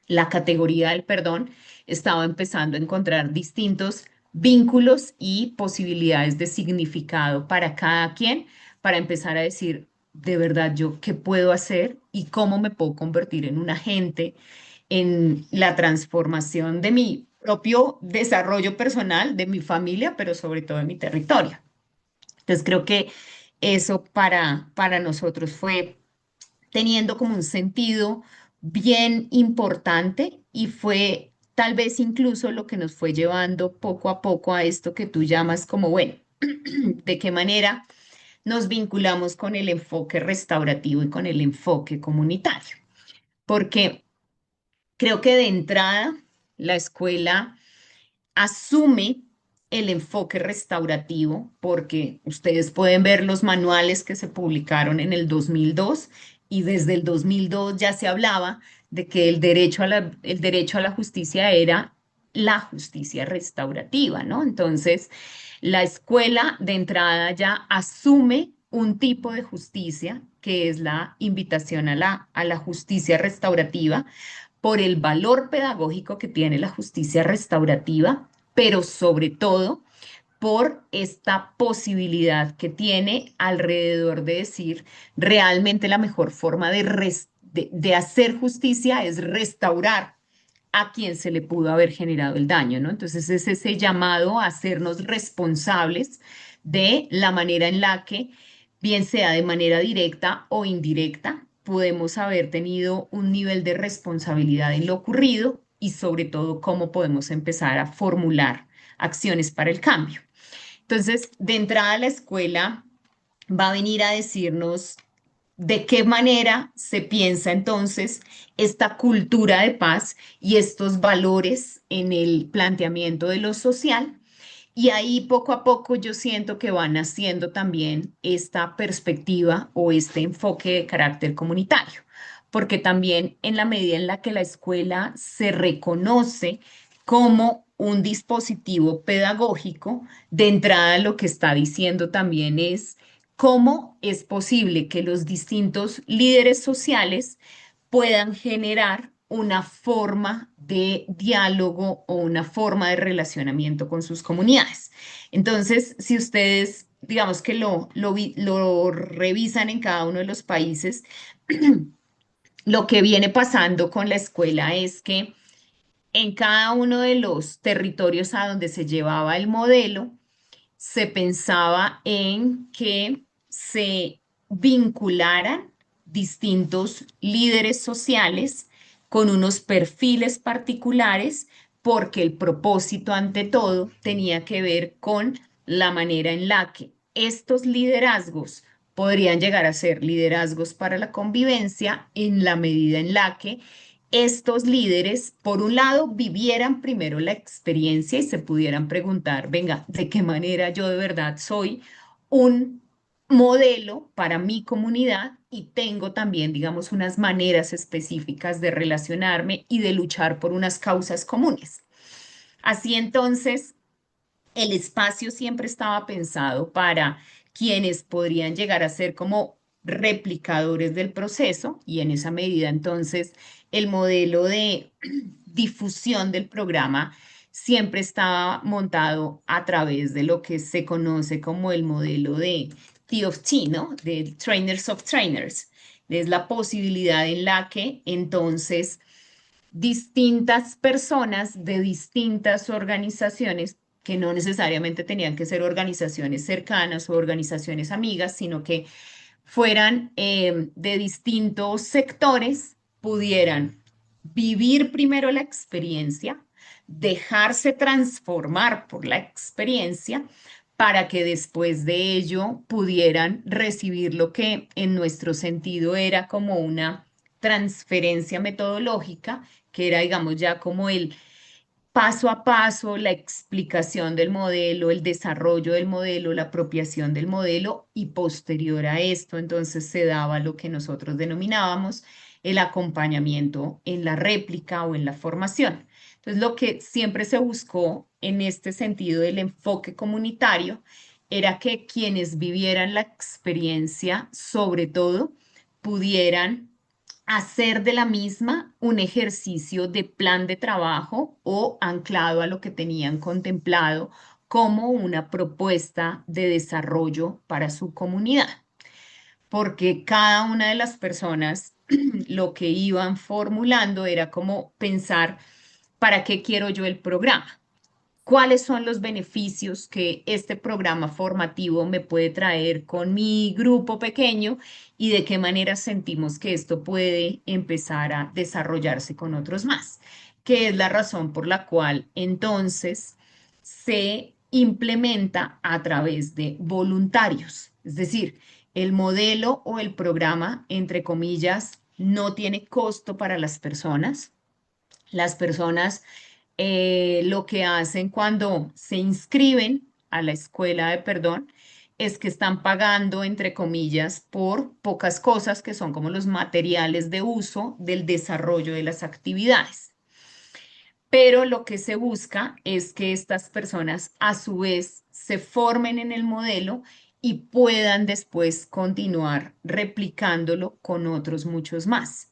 la categoría del perdón estaba empezando a encontrar distintos vínculos y posibilidades de significado para cada quien, para empezar a decir, de verdad, yo qué puedo hacer y cómo me puedo convertir en un agente en la transformación de mi propio desarrollo personal, de mi familia, pero sobre todo de mi territorio. Entonces creo que eso para nosotros fue teniendo como un sentido bien importante y fue tal vez incluso lo que nos fue llevando poco a poco a esto que tú llamas como, bueno, de qué manera nos vinculamos con el enfoque restaurativo y con el enfoque comunitario. Porque creo que de entrada la escuela asume el enfoque restaurativo, porque ustedes pueden ver los manuales que se publicaron en el 2002 y desde el 2002 ya se hablaba de que el derecho a la justicia era la justicia restaurativa, ¿no? Entonces, la escuela de entrada ya asume un tipo de justicia que es la invitación a la justicia restaurativa por el valor pedagógico que tiene la justicia restaurativa, pero sobre todo por esta posibilidad que tiene alrededor de decir realmente la mejor forma de hacer justicia es restaurar a quien se le pudo haber generado el daño, ¿no? Entonces es ese llamado a hacernos responsables de la manera en la que, bien sea de manera directa o indirecta, podemos haber tenido un nivel de responsabilidad en lo ocurrido y sobre todo cómo podemos empezar a formular acciones para el cambio. Entonces, de entrada la escuela va a venir a decirnos de qué manera se piensa entonces esta cultura de paz y estos valores en el planteamiento de lo social. Y ahí poco a poco yo siento que van naciendo también esta perspectiva o este enfoque de carácter comunitario, porque también en la medida en la que la escuela se reconoce como un dispositivo pedagógico, de entrada lo que está diciendo también es cómo es posible que los distintos líderes sociales puedan generar una forma de diálogo o una forma de relacionamiento con sus comunidades. Entonces, si ustedes, digamos que lo revisan en cada uno de los países, lo que viene pasando con la escuela es que en cada uno de los territorios a donde se llevaba el modelo, se pensaba en que se vincularan distintos líderes sociales con unos perfiles particulares, porque el propósito ante todo tenía que ver con la manera en la que estos liderazgos podrían llegar a ser liderazgos para la convivencia en la medida en la que estos líderes, por un lado, vivieran primero la experiencia y se pudieran preguntar, venga, ¿de qué manera yo de verdad soy un modelo para mi comunidad y tengo también, digamos, unas maneras específicas de relacionarme y de luchar por unas causas comunes? Así entonces, el espacio siempre estaba pensado para quienes podrían llegar a ser como replicadores del proceso y en esa medida entonces el modelo de difusión del programa siempre estaba montado a través de lo que se conoce como el modelo de T of T, ¿no? De Trainers of Trainers. Es la posibilidad en la que entonces distintas personas de distintas organizaciones, que no necesariamente tenían que ser organizaciones cercanas o organizaciones amigas, sino que fueran de distintos sectores, pudieran vivir primero la experiencia, dejarse transformar por la experiencia, para que después de ello pudieran recibir lo que en nuestro sentido era como una transferencia metodológica, que era, digamos, ya como el paso a paso, la explicación del modelo, el desarrollo del modelo, la apropiación del modelo y posterior a esto, entonces se daba lo que nosotros denominábamos el acompañamiento en la réplica o en la formación. Entonces, lo que siempre se buscó en este sentido del enfoque comunitario era que quienes vivieran la experiencia, sobre todo, pudieran hacer de la misma un ejercicio de plan de trabajo o anclado a lo que tenían contemplado como una propuesta de desarrollo para su comunidad, porque cada una de las personas lo que iban formulando era como pensar, ¿para qué quiero yo el programa? ¿Cuáles son los beneficios que este programa formativo me puede traer con mi grupo pequeño y de qué manera sentimos que esto puede empezar a desarrollarse con otros más? Que es la razón por la cual entonces se implementa a través de voluntarios. Es decir, el modelo o el programa, entre comillas, no tiene costo para las personas. Las personas lo que hacen cuando se inscriben a la escuela de perdón es que están pagando, entre comillas, por pocas cosas que son como los materiales de uso del desarrollo de las actividades. Pero lo que se busca es que estas personas a su vez se formen en el modelo y puedan después continuar replicándolo con otros muchos más.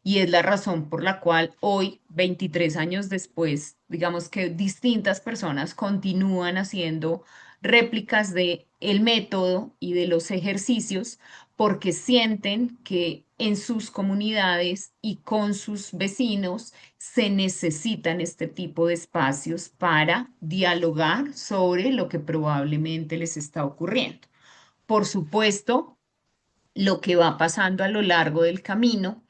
Y es la razón por la cual hoy, 23 años después, digamos que distintas personas continúan haciendo réplicas de el método y de los ejercicios porque sienten que en sus comunidades y con sus vecinos se necesitan este tipo de espacios para dialogar sobre lo que probablemente les está ocurriendo. Por supuesto, lo que va pasando a lo largo del camino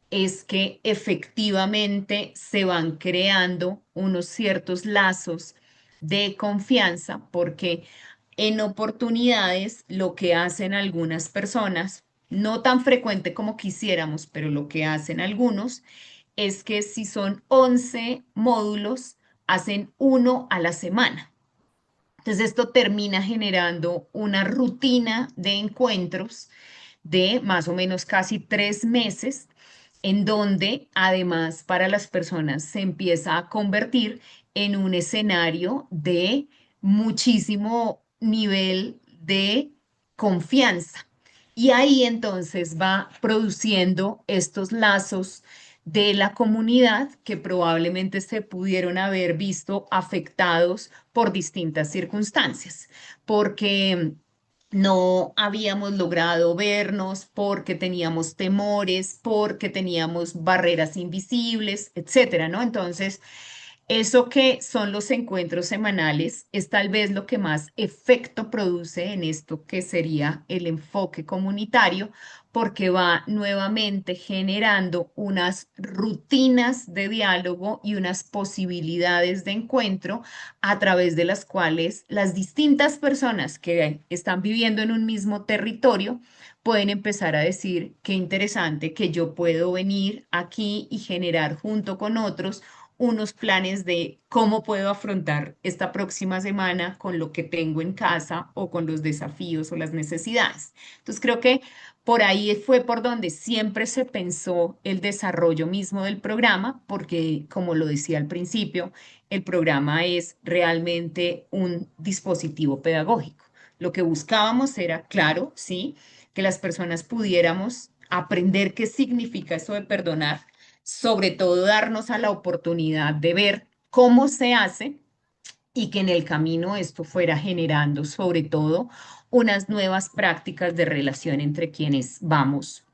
es que efectivamente se van creando unos ciertos lazos de confianza, porque en oportunidades lo que hacen algunas personas, no tan frecuente como quisiéramos, pero lo que hacen algunos es que si son 11 módulos, hacen uno a la semana. Entonces esto termina generando una rutina de encuentros de más o menos casi 3 meses, en donde además para las personas se empieza a convertir en un escenario de muchísimo nivel de confianza. Y ahí entonces va produciendo estos lazos de la comunidad que probablemente se pudieron haber visto afectados por distintas circunstancias, porque no habíamos logrado vernos, porque teníamos temores, porque teníamos barreras invisibles, etcétera, ¿no? Entonces, eso que son los encuentros semanales es tal vez lo que más efecto produce en esto que sería el enfoque comunitario, porque va nuevamente generando unas rutinas de diálogo y unas posibilidades de encuentro a través de las cuales las distintas personas que están viviendo en un mismo territorio pueden empezar a decir, qué interesante que yo puedo venir aquí y generar junto con otros unos planes de cómo puedo afrontar esta próxima semana con lo que tengo en casa o con los desafíos o las necesidades. Entonces creo que por ahí fue por donde siempre se pensó el desarrollo mismo del programa, porque como lo decía al principio, el programa es realmente un dispositivo pedagógico. Lo que buscábamos era, claro, sí, que las personas pudiéramos aprender qué significa eso de perdonar, sobre todo darnos a la oportunidad de ver cómo se hace y que en el camino esto fuera generando sobre todo unas nuevas prácticas de relación entre quienes vamos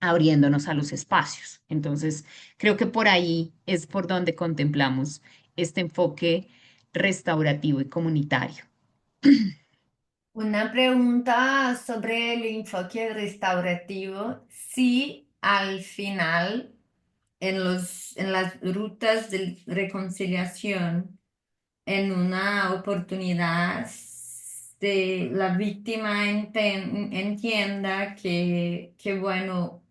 abriéndonos a los espacios. Entonces, creo que por ahí es por donde contemplamos este enfoque restaurativo y comunitario. Una pregunta sobre el enfoque restaurativo. Si al final, en las rutas de reconciliación, en una oportunidad la víctima entienda bueno,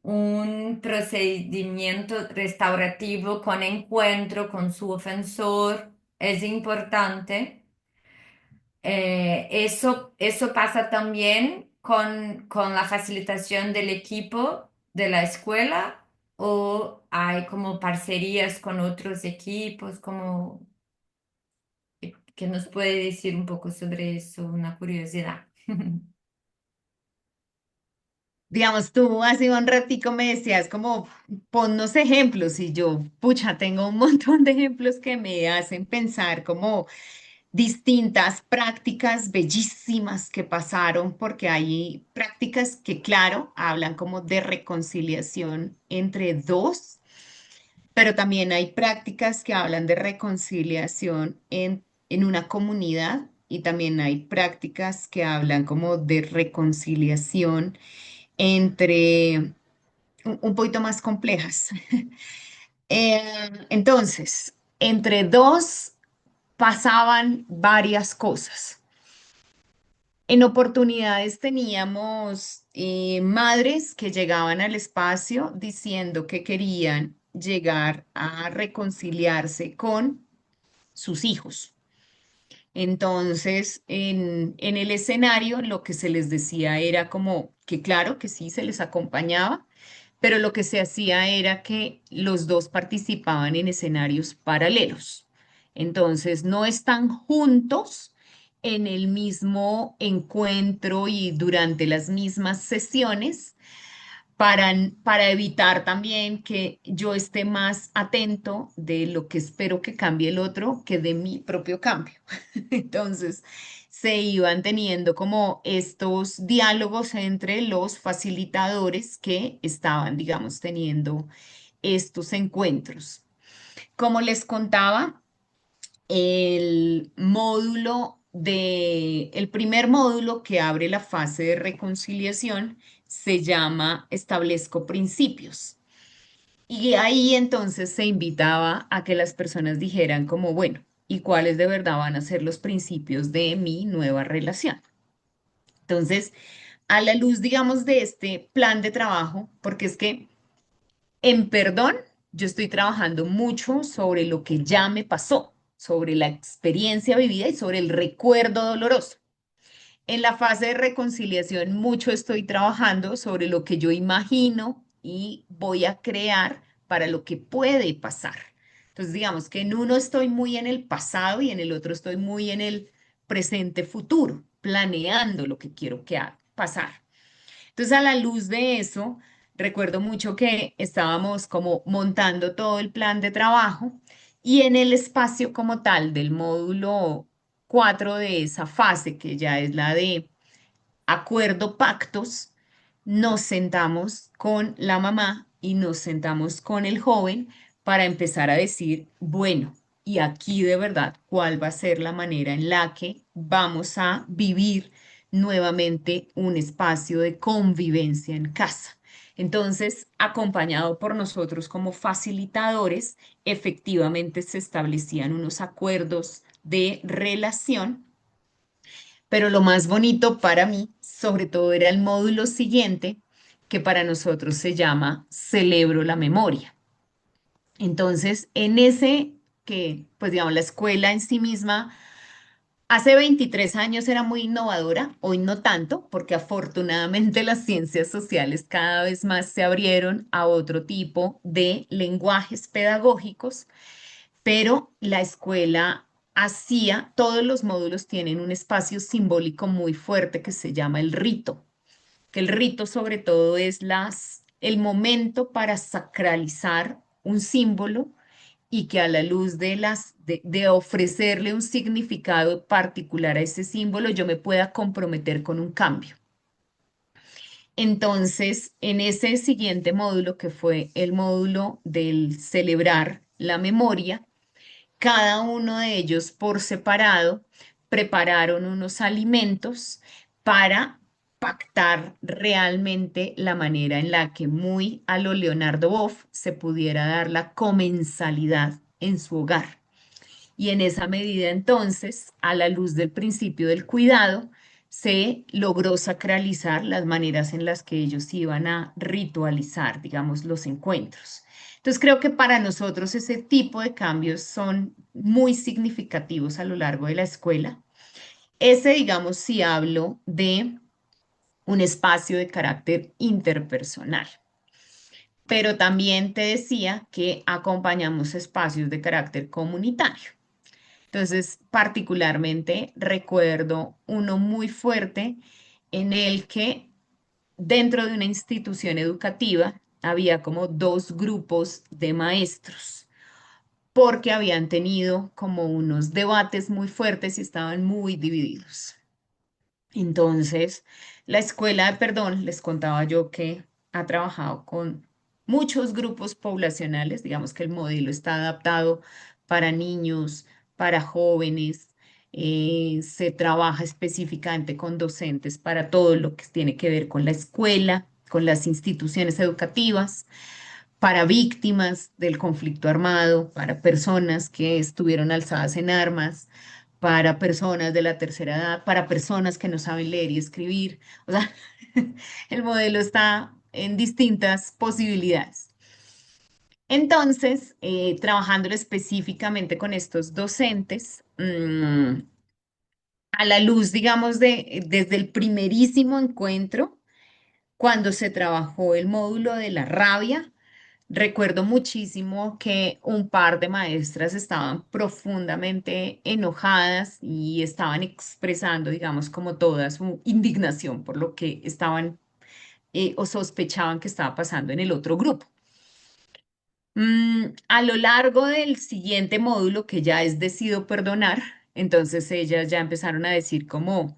un procedimiento restaurativo con encuentro con su ofensor es importante. Eso pasa también con la facilitación del equipo de la escuela o hay como parcerías con otros equipos, como que nos puede decir un poco sobre eso, una curiosidad. Digamos, tú hace un ratico me decías como, ponnos ejemplos y yo, pucha, tengo un montón de ejemplos que me hacen pensar como distintas prácticas bellísimas que pasaron, porque hay prácticas que, claro, hablan como de reconciliación entre dos, pero también hay prácticas que hablan de reconciliación en una comunidad y también hay prácticas que hablan como de reconciliación entre un poquito más complejas. Entonces, entre dos pasaban varias cosas. En oportunidades teníamos madres que llegaban al espacio diciendo que querían llegar a reconciliarse con sus hijos. Entonces, en el escenario, lo que se les decía era como que claro, que sí, se les acompañaba, pero lo que se hacía era que los dos participaban en escenarios paralelos. Entonces, no están juntos en el mismo encuentro y durante las mismas sesiones, para evitar también que yo esté más atento de lo que espero que cambie el otro que de mi propio cambio. Entonces, se iban teniendo como estos diálogos entre los facilitadores que estaban, digamos, teniendo estos encuentros. Como les contaba, el primer módulo que abre la fase de reconciliación se llama Establezco principios. Y ahí entonces se invitaba a que las personas dijeran como, bueno, ¿y cuáles de verdad van a ser los principios de mi nueva relación? Entonces, a la luz, digamos, de este plan de trabajo, porque es que en perdón, yo estoy trabajando mucho sobre lo que ya me pasó, sobre la experiencia vivida y sobre el recuerdo doloroso. En la fase de reconciliación, mucho estoy trabajando sobre lo que yo imagino y voy a crear para lo que puede pasar. Entonces, digamos que en uno estoy muy en el pasado y en el otro estoy muy en el presente futuro. planeando lo que quiero pasar. Entonces, a la luz de eso, recuerdo mucho que estábamos como montando todo el plan de trabajo y en el espacio como tal del módulo 4 de esa fase, que ya es la de acuerdo pactos, nos sentamos con la mamá y nos sentamos con el joven para empezar a decir, bueno, y aquí de verdad, ¿cuál va a ser la manera en la que vamos a vivir nuevamente un espacio de convivencia en casa? Entonces, acompañado por nosotros como facilitadores, efectivamente se establecían unos acuerdos de relación, pero lo más bonito para mí, sobre todo, era el módulo siguiente, que para nosotros se llama Celebro la Memoria. Entonces, en ese que, pues digamos, la escuela en sí misma, hace 23 años era muy innovadora, hoy no tanto, porque afortunadamente las ciencias sociales cada vez más se abrieron a otro tipo de lenguajes pedagógicos, pero la escuela hacía, todos los módulos tienen un espacio simbólico muy fuerte que se llama el rito, que el rito sobre todo es el momento para sacralizar un símbolo y que a la luz de ofrecerle un significado particular a ese símbolo, yo me pueda comprometer con un cambio. Entonces, en ese siguiente módulo, que fue el módulo del celebrar la memoria, cada uno de ellos por separado prepararon unos alimentos para pactar realmente la manera en la que muy a lo Leonardo Boff se pudiera dar la comensalidad en su hogar. Y en esa medida entonces, a la luz del principio del cuidado, se logró sacralizar las maneras en las que ellos iban a ritualizar, digamos, los encuentros. Entonces creo que para nosotros ese tipo de cambios son muy significativos a lo largo de la escuela. Ese, digamos, si hablo de un espacio de carácter interpersonal, pero también te decía que acompañamos espacios de carácter comunitario. Entonces, particularmente recuerdo uno muy fuerte en el que dentro de una institución educativa había como dos grupos de maestros, porque habían tenido como unos debates muy fuertes y estaban muy divididos. Entonces, la escuela de perdón, les contaba yo que ha trabajado con muchos grupos poblacionales, digamos que el modelo está adaptado para niños, para jóvenes, se trabaja específicamente con docentes para todo lo que tiene que ver con la escuela, con las instituciones educativas, para víctimas del conflicto armado, para personas que estuvieron alzadas en armas, para personas de la tercera edad, para personas que no saben leer y escribir. O sea, el modelo está en distintas posibilidades. Entonces, trabajándolo específicamente con estos docentes, a la luz, digamos, desde el primerísimo encuentro, cuando se trabajó el módulo de la rabia, recuerdo muchísimo que un par de maestras estaban profundamente enojadas y estaban expresando, digamos, como toda su indignación por lo que estaban o sospechaban que estaba pasando en el otro grupo. A lo largo del siguiente módulo, que ya es Decido Perdonar, entonces ellas ya empezaron a decir como,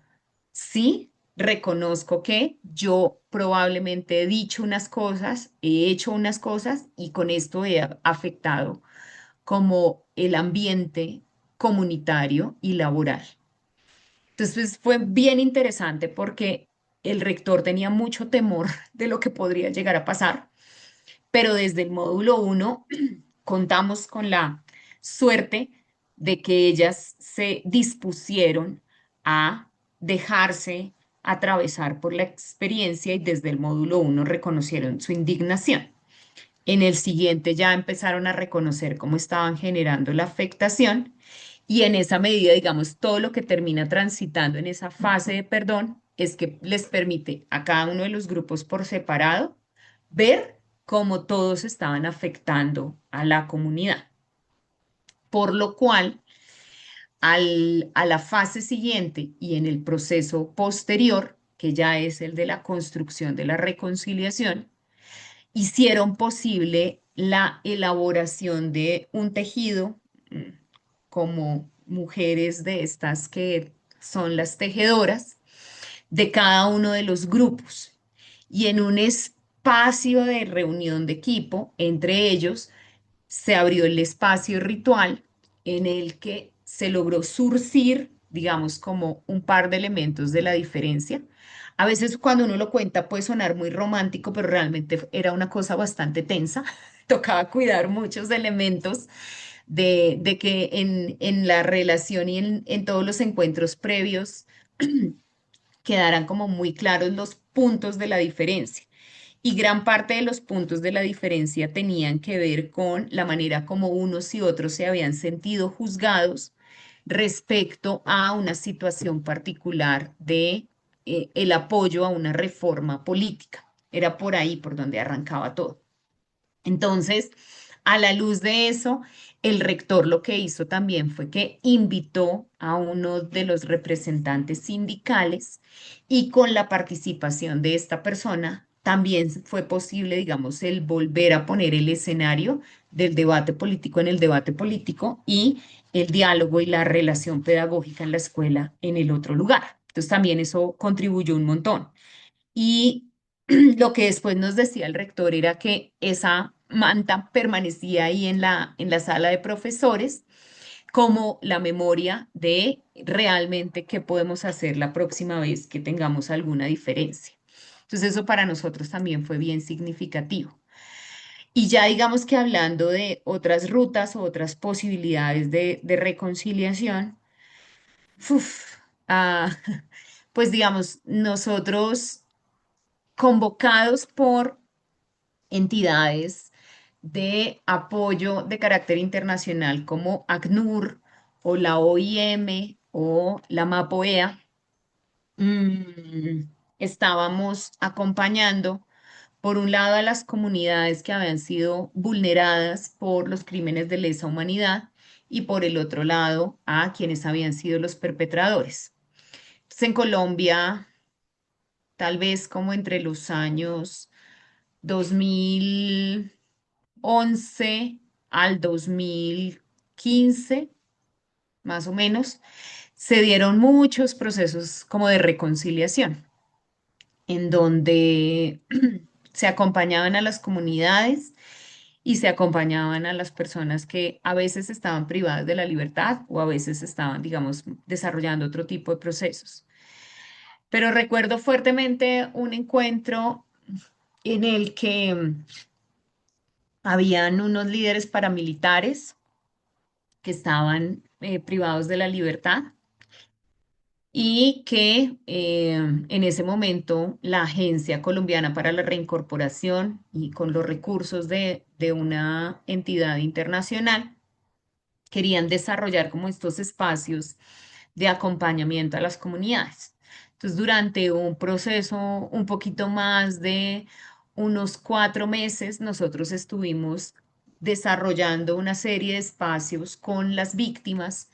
sí, reconozco que yo probablemente he dicho unas cosas, he hecho unas cosas y con esto he afectado como el ambiente comunitario y laboral. Entonces pues, fue bien interesante porque el rector tenía mucho temor de lo que podría llegar a pasar, pero desde el módulo uno contamos con la suerte de que ellas se dispusieron a dejarse atravesar por la experiencia y desde el módulo uno reconocieron su indignación. En el siguiente ya empezaron a reconocer cómo estaban generando la afectación y en esa medida, digamos, todo lo que termina transitando en esa fase de perdón es que les permite a cada uno de los grupos por separado ver cómo todos estaban afectando a la comunidad. Por lo cual, a la fase siguiente y en el proceso posterior, que ya es el de la construcción de la reconciliación, hicieron posible la elaboración de un tejido mm, como mujeres de estas que son las tejedoras de cada uno de los grupos. Y en un espacio de reunión de equipo, entre ellos, se abrió el espacio ritual en el que se logró surcir, digamos, como un par de elementos de la diferencia. A veces cuando uno lo cuenta puede sonar muy romántico, pero realmente era una cosa bastante tensa. Tocaba cuidar muchos elementos de que en la relación y en todos los encuentros previos quedaran como muy claros los puntos de la diferencia. Y gran parte de los puntos de la diferencia tenían que ver con la manera como unos y otros se habían sentido juzgados respecto a una situación particular de el apoyo a una reforma política. Era por ahí por donde arrancaba todo. Entonces, a la luz de eso, el rector lo que hizo también fue que invitó a uno de los representantes sindicales y con la participación de esta persona también fue posible, digamos, el volver a poner el escenario del debate político en el debate político y el diálogo y la relación pedagógica en la escuela en el otro lugar. Entonces, también eso contribuyó un montón. Y lo que después nos decía el rector era que esa manta permanecía ahí en la sala de profesores como la memoria de realmente qué podemos hacer la próxima vez que tengamos alguna diferencia. Entonces eso para nosotros también fue bien significativo. Y ya digamos que hablando de otras rutas o otras posibilidades de reconciliación, uf, ah, pues digamos, nosotros convocados por entidades de apoyo de carácter internacional como ACNUR o la OIM o la MAPOEA, mm, estábamos acompañando por un lado a las comunidades que habían sido vulneradas por los crímenes de lesa humanidad y por el otro lado a quienes habían sido los perpetradores. Entonces, en Colombia, tal vez como entre los años 2011 al 2015, más o menos, se dieron muchos procesos como de reconciliación, en donde se acompañaban a las comunidades y se acompañaban a las personas que a veces estaban privadas de la libertad o a veces estaban, digamos, desarrollando otro tipo de procesos. Pero recuerdo fuertemente un encuentro en el que habían unos líderes paramilitares que estaban privados de la libertad y que en ese momento la Agencia Colombiana para la Reincorporación y con los recursos de una entidad internacional querían desarrollar como estos espacios de acompañamiento a las comunidades. Entonces, durante un proceso un poquito más de unos 4 meses, nosotros estuvimos desarrollando una serie de espacios con las víctimas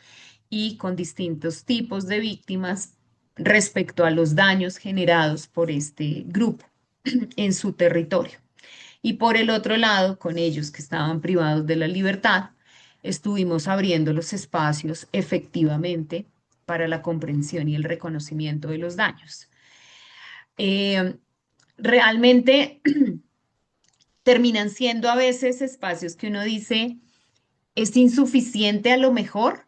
y con distintos tipos de víctimas respecto a los daños generados por este grupo en su territorio. Y por el otro lado, con ellos que estaban privados de la libertad, estuvimos abriendo los espacios efectivamente para la comprensión y el reconocimiento de los daños. Eh, realmente terminan siendo a veces espacios que uno dice es insuficiente a lo mejor,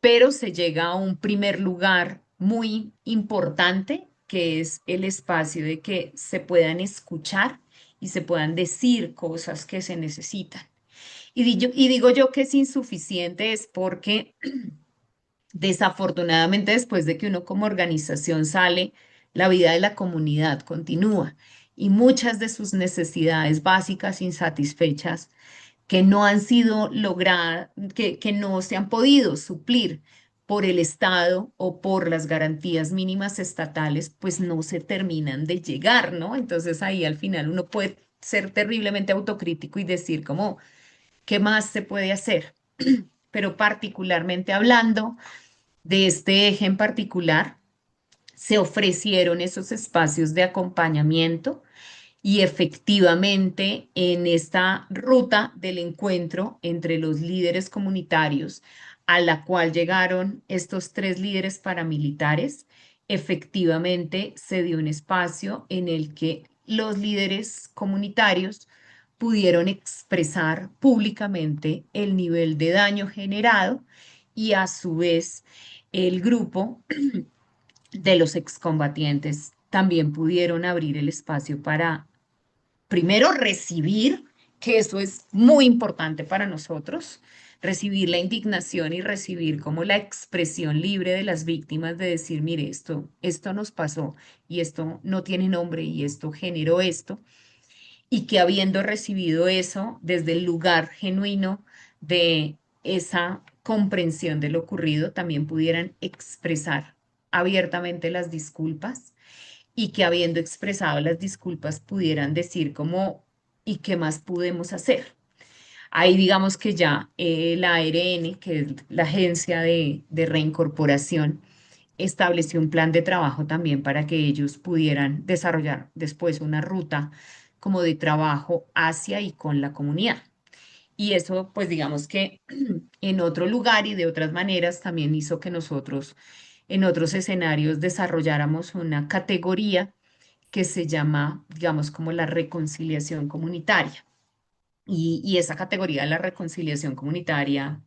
pero se llega a un primer lugar muy importante, que es el espacio de que se puedan escuchar y se puedan decir cosas que se necesitan. Y digo yo que es insuficiente es porque desafortunadamente después de que uno como organización sale, la vida de la comunidad continúa y muchas de sus necesidades básicas insatisfechas que no han sido logradas, que no se han podido suplir por el Estado o por las garantías mínimas estatales, pues no se terminan de llegar, ¿no? Entonces ahí al final uno puede ser terriblemente autocrítico y decir como, ¿qué más se puede hacer? pero particularmente hablando de este eje en particular, se ofrecieron esos espacios de acompañamiento y efectivamente en esta ruta del encuentro entre los líderes comunitarios a la cual llegaron estos tres líderes paramilitares, efectivamente se dio un espacio en el que los líderes comunitarios pudieron expresar públicamente el nivel de daño generado y a su vez el grupo de los excombatientes también pudieron abrir el espacio para primero recibir, que eso es muy importante para nosotros, recibir la indignación y recibir como la expresión libre de las víctimas de decir, mire, esto nos pasó y esto no tiene nombre y esto generó esto, y que habiendo recibido eso desde el lugar genuino de esa comprensión de lo ocurrido, también pudieran expresar abiertamente las disculpas y que habiendo expresado las disculpas pudieran decir como, ¿y qué más podemos hacer? Ahí digamos que ya la ARN, que es la Agencia de Reincorporación, estableció un plan de trabajo también para que ellos pudieran desarrollar después una ruta como de trabajo hacia y con la comunidad. Y eso, pues digamos que en otro lugar y de otras maneras también hizo que nosotros en otros escenarios desarrolláramos una categoría que se llama, digamos, como la reconciliación comunitaria. Y esa categoría de la reconciliación comunitaria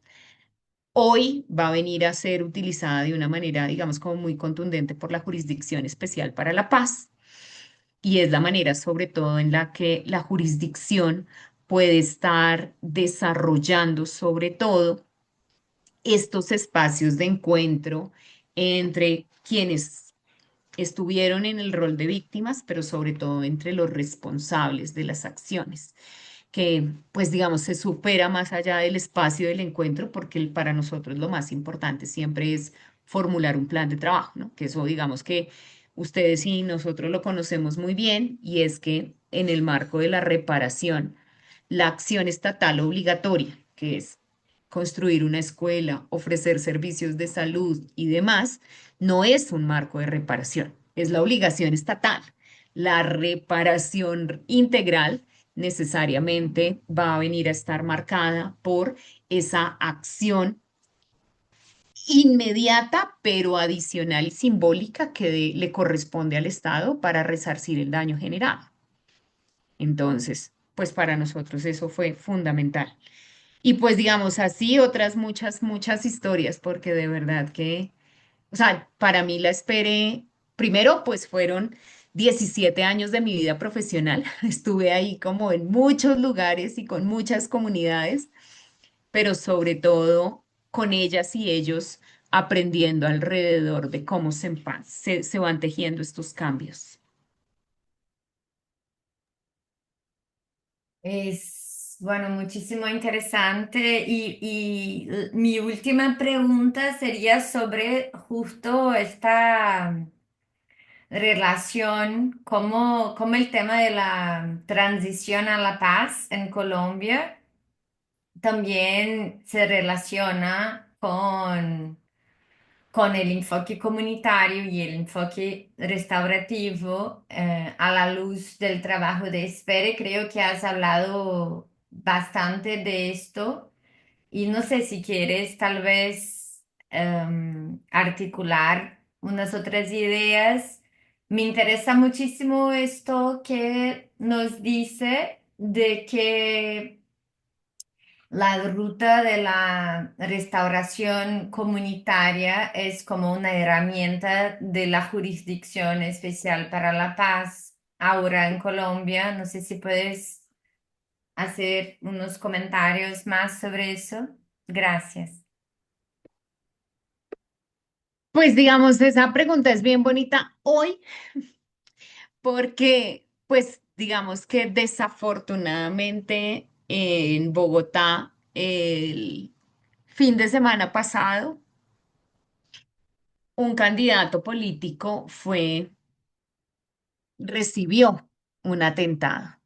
hoy va a venir a ser utilizada de una manera, digamos, como muy contundente por la Jurisdicción Especial para la Paz. Y es la manera, sobre todo, en la que la jurisdicción puede estar desarrollando, sobre todo, estos espacios de encuentro entre quienes estuvieron en el rol de víctimas, pero sobre todo entre los responsables de las acciones, que pues digamos se supera más allá del espacio del encuentro, porque para nosotros lo más importante siempre es formular un plan de trabajo, ¿no? Que eso digamos que ustedes y nosotros lo conocemos muy bien y es que en el marco de la reparación, la acción estatal obligatoria, que es construir una escuela, ofrecer servicios de salud y demás, no es un marco de reparación, es la obligación estatal. La reparación integral necesariamente va a venir a estar marcada por esa acción inmediata, pero adicional y simbólica que le corresponde al Estado para resarcir el daño generado. Entonces, pues para nosotros eso fue fundamental. Y pues digamos así, otras muchas historias, porque de verdad que, o sea, para mí la esperé, primero pues fueron 17 años de mi vida profesional, estuve ahí como en muchos lugares y con muchas comunidades, pero sobre todo con ellas y ellos aprendiendo alrededor de cómo se van tejiendo estos cambios. Es, bueno, muchísimo interesante mi última pregunta sería sobre justo esta relación, cómo el tema de la transición a la paz en Colombia también se relaciona con el enfoque comunitario y el enfoque restaurativo a la luz del trabajo de Espere. Creo que has hablado bastante de esto y no sé si quieres tal vez articular unas otras ideas. Me interesa muchísimo esto que nos dice de que la ruta de la restauración comunitaria es como una herramienta de la Jurisdicción Especial para la Paz ahora en Colombia. No sé si puedes hacer unos comentarios más sobre eso. Gracias. Pues digamos, esa pregunta es bien bonita hoy porque, pues digamos que desafortunadamente en Bogotá el fin de semana pasado un candidato político recibió un atentado.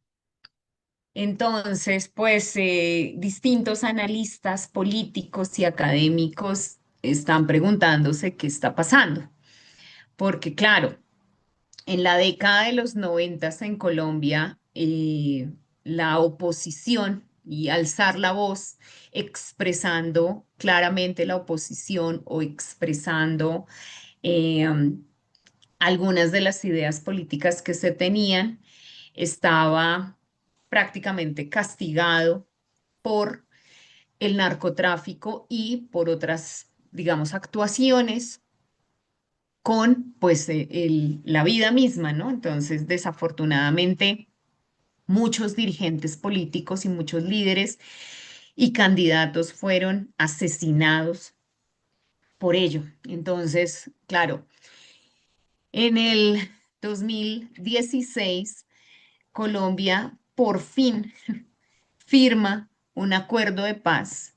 Entonces, pues distintos analistas políticos y académicos están preguntándose qué está pasando, porque claro, en la década de los 90 en Colombia, la oposición y alzar la voz expresando claramente la oposición o expresando eh, algunas de las ideas políticas que se tenían, estaba prácticamente castigado por el narcotráfico y por otras, digamos, actuaciones con pues la vida misma, ¿no? Entonces, desafortunadamente, muchos dirigentes políticos y muchos líderes y candidatos fueron asesinados por ello. Entonces, claro, en el 2016 Colombia por fin firma un acuerdo de paz,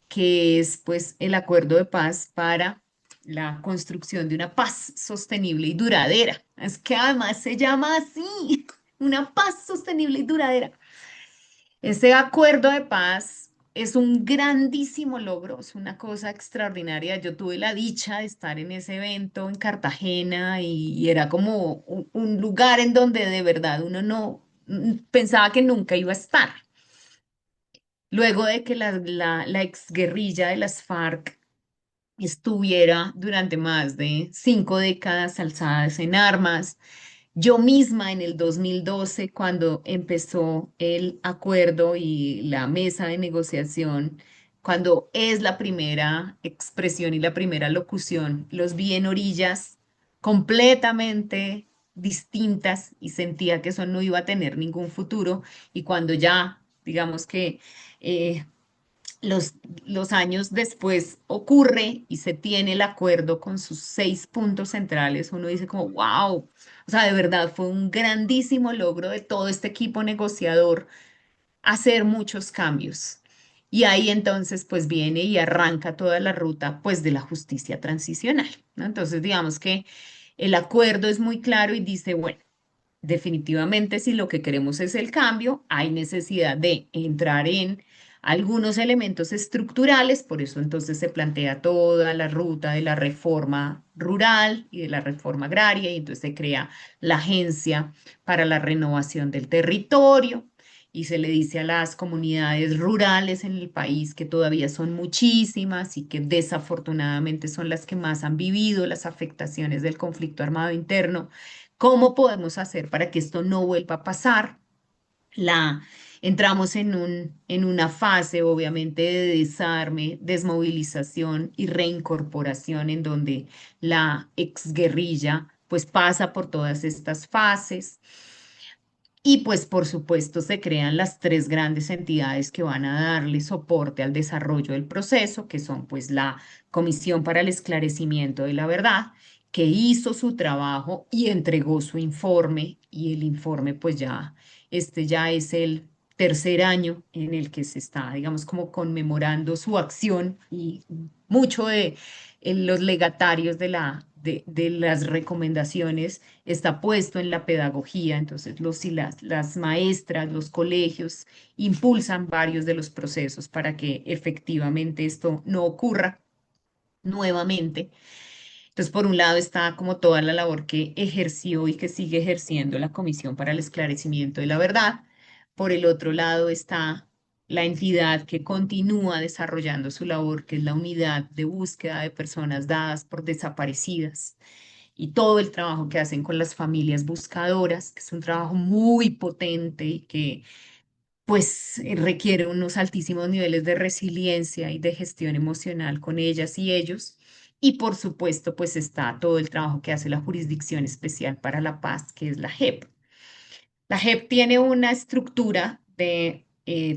que es pues el acuerdo de paz para la construcción de una paz sostenible y duradera. Es que además se llama así, una paz sostenible y duradera. Este acuerdo de paz es un grandísimo logro, es una cosa extraordinaria. Yo tuve la dicha de estar en ese evento en Cartagena y era como un lugar en donde de verdad uno no pensaba que nunca iba a estar. Luego de que la exguerrilla de las FARC estuviera durante más de 5 décadas alzadas en armas, yo misma en el 2012, cuando empezó el acuerdo y la mesa de negociación, cuando es la primera expresión y la primera locución, los vi en orillas completamente distintas y sentía que eso no iba a tener ningún futuro. Y cuando ya, digamos que eh, los, los años después ocurre y se tiene el acuerdo con sus 6 puntos centrales, uno dice como, wow, o sea, de verdad fue un grandísimo logro de todo este equipo negociador hacer muchos cambios. Y ahí entonces pues viene y arranca toda la ruta pues de la justicia transicional, ¿no? Entonces digamos que el acuerdo es muy claro y dice, bueno, definitivamente, si lo que queremos es el cambio, hay necesidad de entrar en algunos elementos estructurales, por eso entonces se plantea toda la ruta de la reforma rural y de la reforma agraria, y entonces se crea la Agencia para la Renovación del Territorio. Y se le dice a las comunidades rurales en el país que todavía son muchísimas y que desafortunadamente son las que más han vivido las afectaciones del conflicto armado interno. ¿Cómo podemos hacer para que esto no vuelva a pasar? La, entramos en una fase, obviamente, de desarme, desmovilización y reincorporación, en donde la exguerrilla pues pasa por todas estas fases. Y pues por supuesto se crean las tres grandes entidades que van a darle soporte al desarrollo del proceso, que son pues la Comisión para el Esclarecimiento de la Verdad, que hizo su trabajo y entregó su informe, y el informe pues ya, este ya es el tercer año en el que se está, digamos, como conmemorando su acción, y mucho de los legatarios de las recomendaciones está puesto en la pedagogía. Entonces y las maestras, los colegios impulsan varios de los procesos para que efectivamente esto no ocurra nuevamente. Entonces, por un lado está como toda la labor que ejerció y que sigue ejerciendo la Comisión para el Esclarecimiento de la Verdad. Por el otro lado está la entidad que continúa desarrollando su labor, que es la Unidad de Búsqueda de Personas Dadas por Desaparecidas, y todo el trabajo que hacen con las familias buscadoras, que es un trabajo muy potente y que pues requiere unos altísimos niveles de resiliencia y de gestión emocional con ellas y ellos. Y por supuesto, pues está todo el trabajo que hace la Jurisdicción Especial para la Paz, que es la JEP. La JEP tiene una estructura de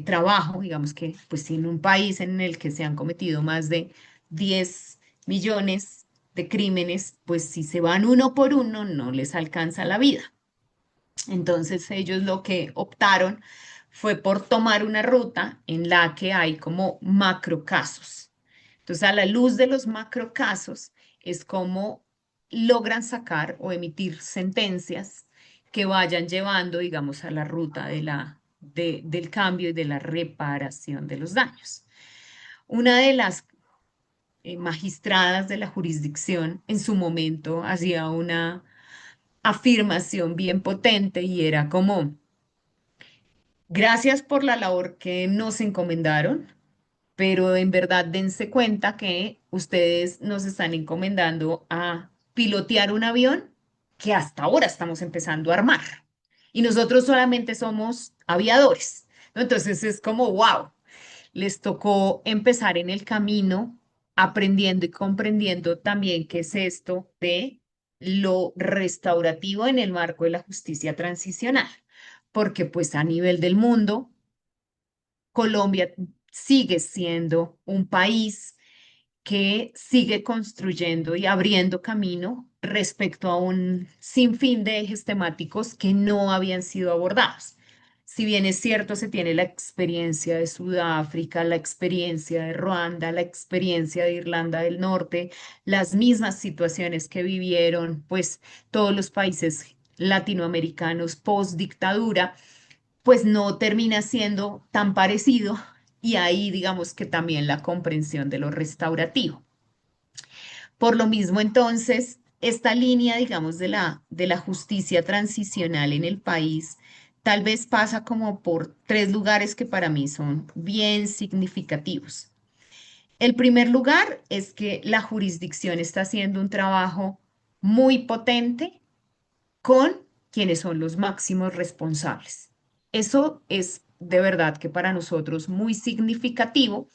trabajo, digamos que pues en un país en el que se han cometido más de 10 millones de crímenes, pues si se van uno por uno no les alcanza la vida. Entonces ellos lo que optaron fue por tomar una ruta en la que hay como macro casos. Entonces, a la luz de los macro casos es como logran sacar o emitir sentencias que vayan llevando, digamos, a la ruta de la del cambio y de la reparación de los daños. Una de las magistradas de la jurisdicción en su momento hacía una afirmación bien potente y era como, gracias por la labor que nos encomendaron, pero en verdad dense cuenta que ustedes nos están encomendando a pilotear un avión que hasta ahora estamos empezando a armar y nosotros solamente somos aviadores, ¿no? Entonces es como, wow, les tocó empezar en el camino aprendiendo y comprendiendo también qué es esto de lo restaurativo en el marco de la justicia transicional, porque pues a nivel del mundo, Colombia sigue siendo un país que sigue construyendo y abriendo camino respecto a un sinfín de ejes temáticos que no habían sido abordados. Si bien es cierto, se tiene la experiencia de Sudáfrica, la experiencia de Ruanda, la experiencia de Irlanda del Norte, las mismas situaciones que vivieron, pues todos los países latinoamericanos post dictadura, pues no termina siendo tan parecido y ahí digamos que también la comprensión de lo restaurativo. Por lo mismo, entonces, esta línea, digamos, de la justicia transicional en el país, tal vez pasa como por tres lugares que para mí son bien significativos. El primer lugar es que la jurisdicción está haciendo un trabajo muy potente con quienes son los máximos responsables. Eso es de verdad que para nosotros muy significativo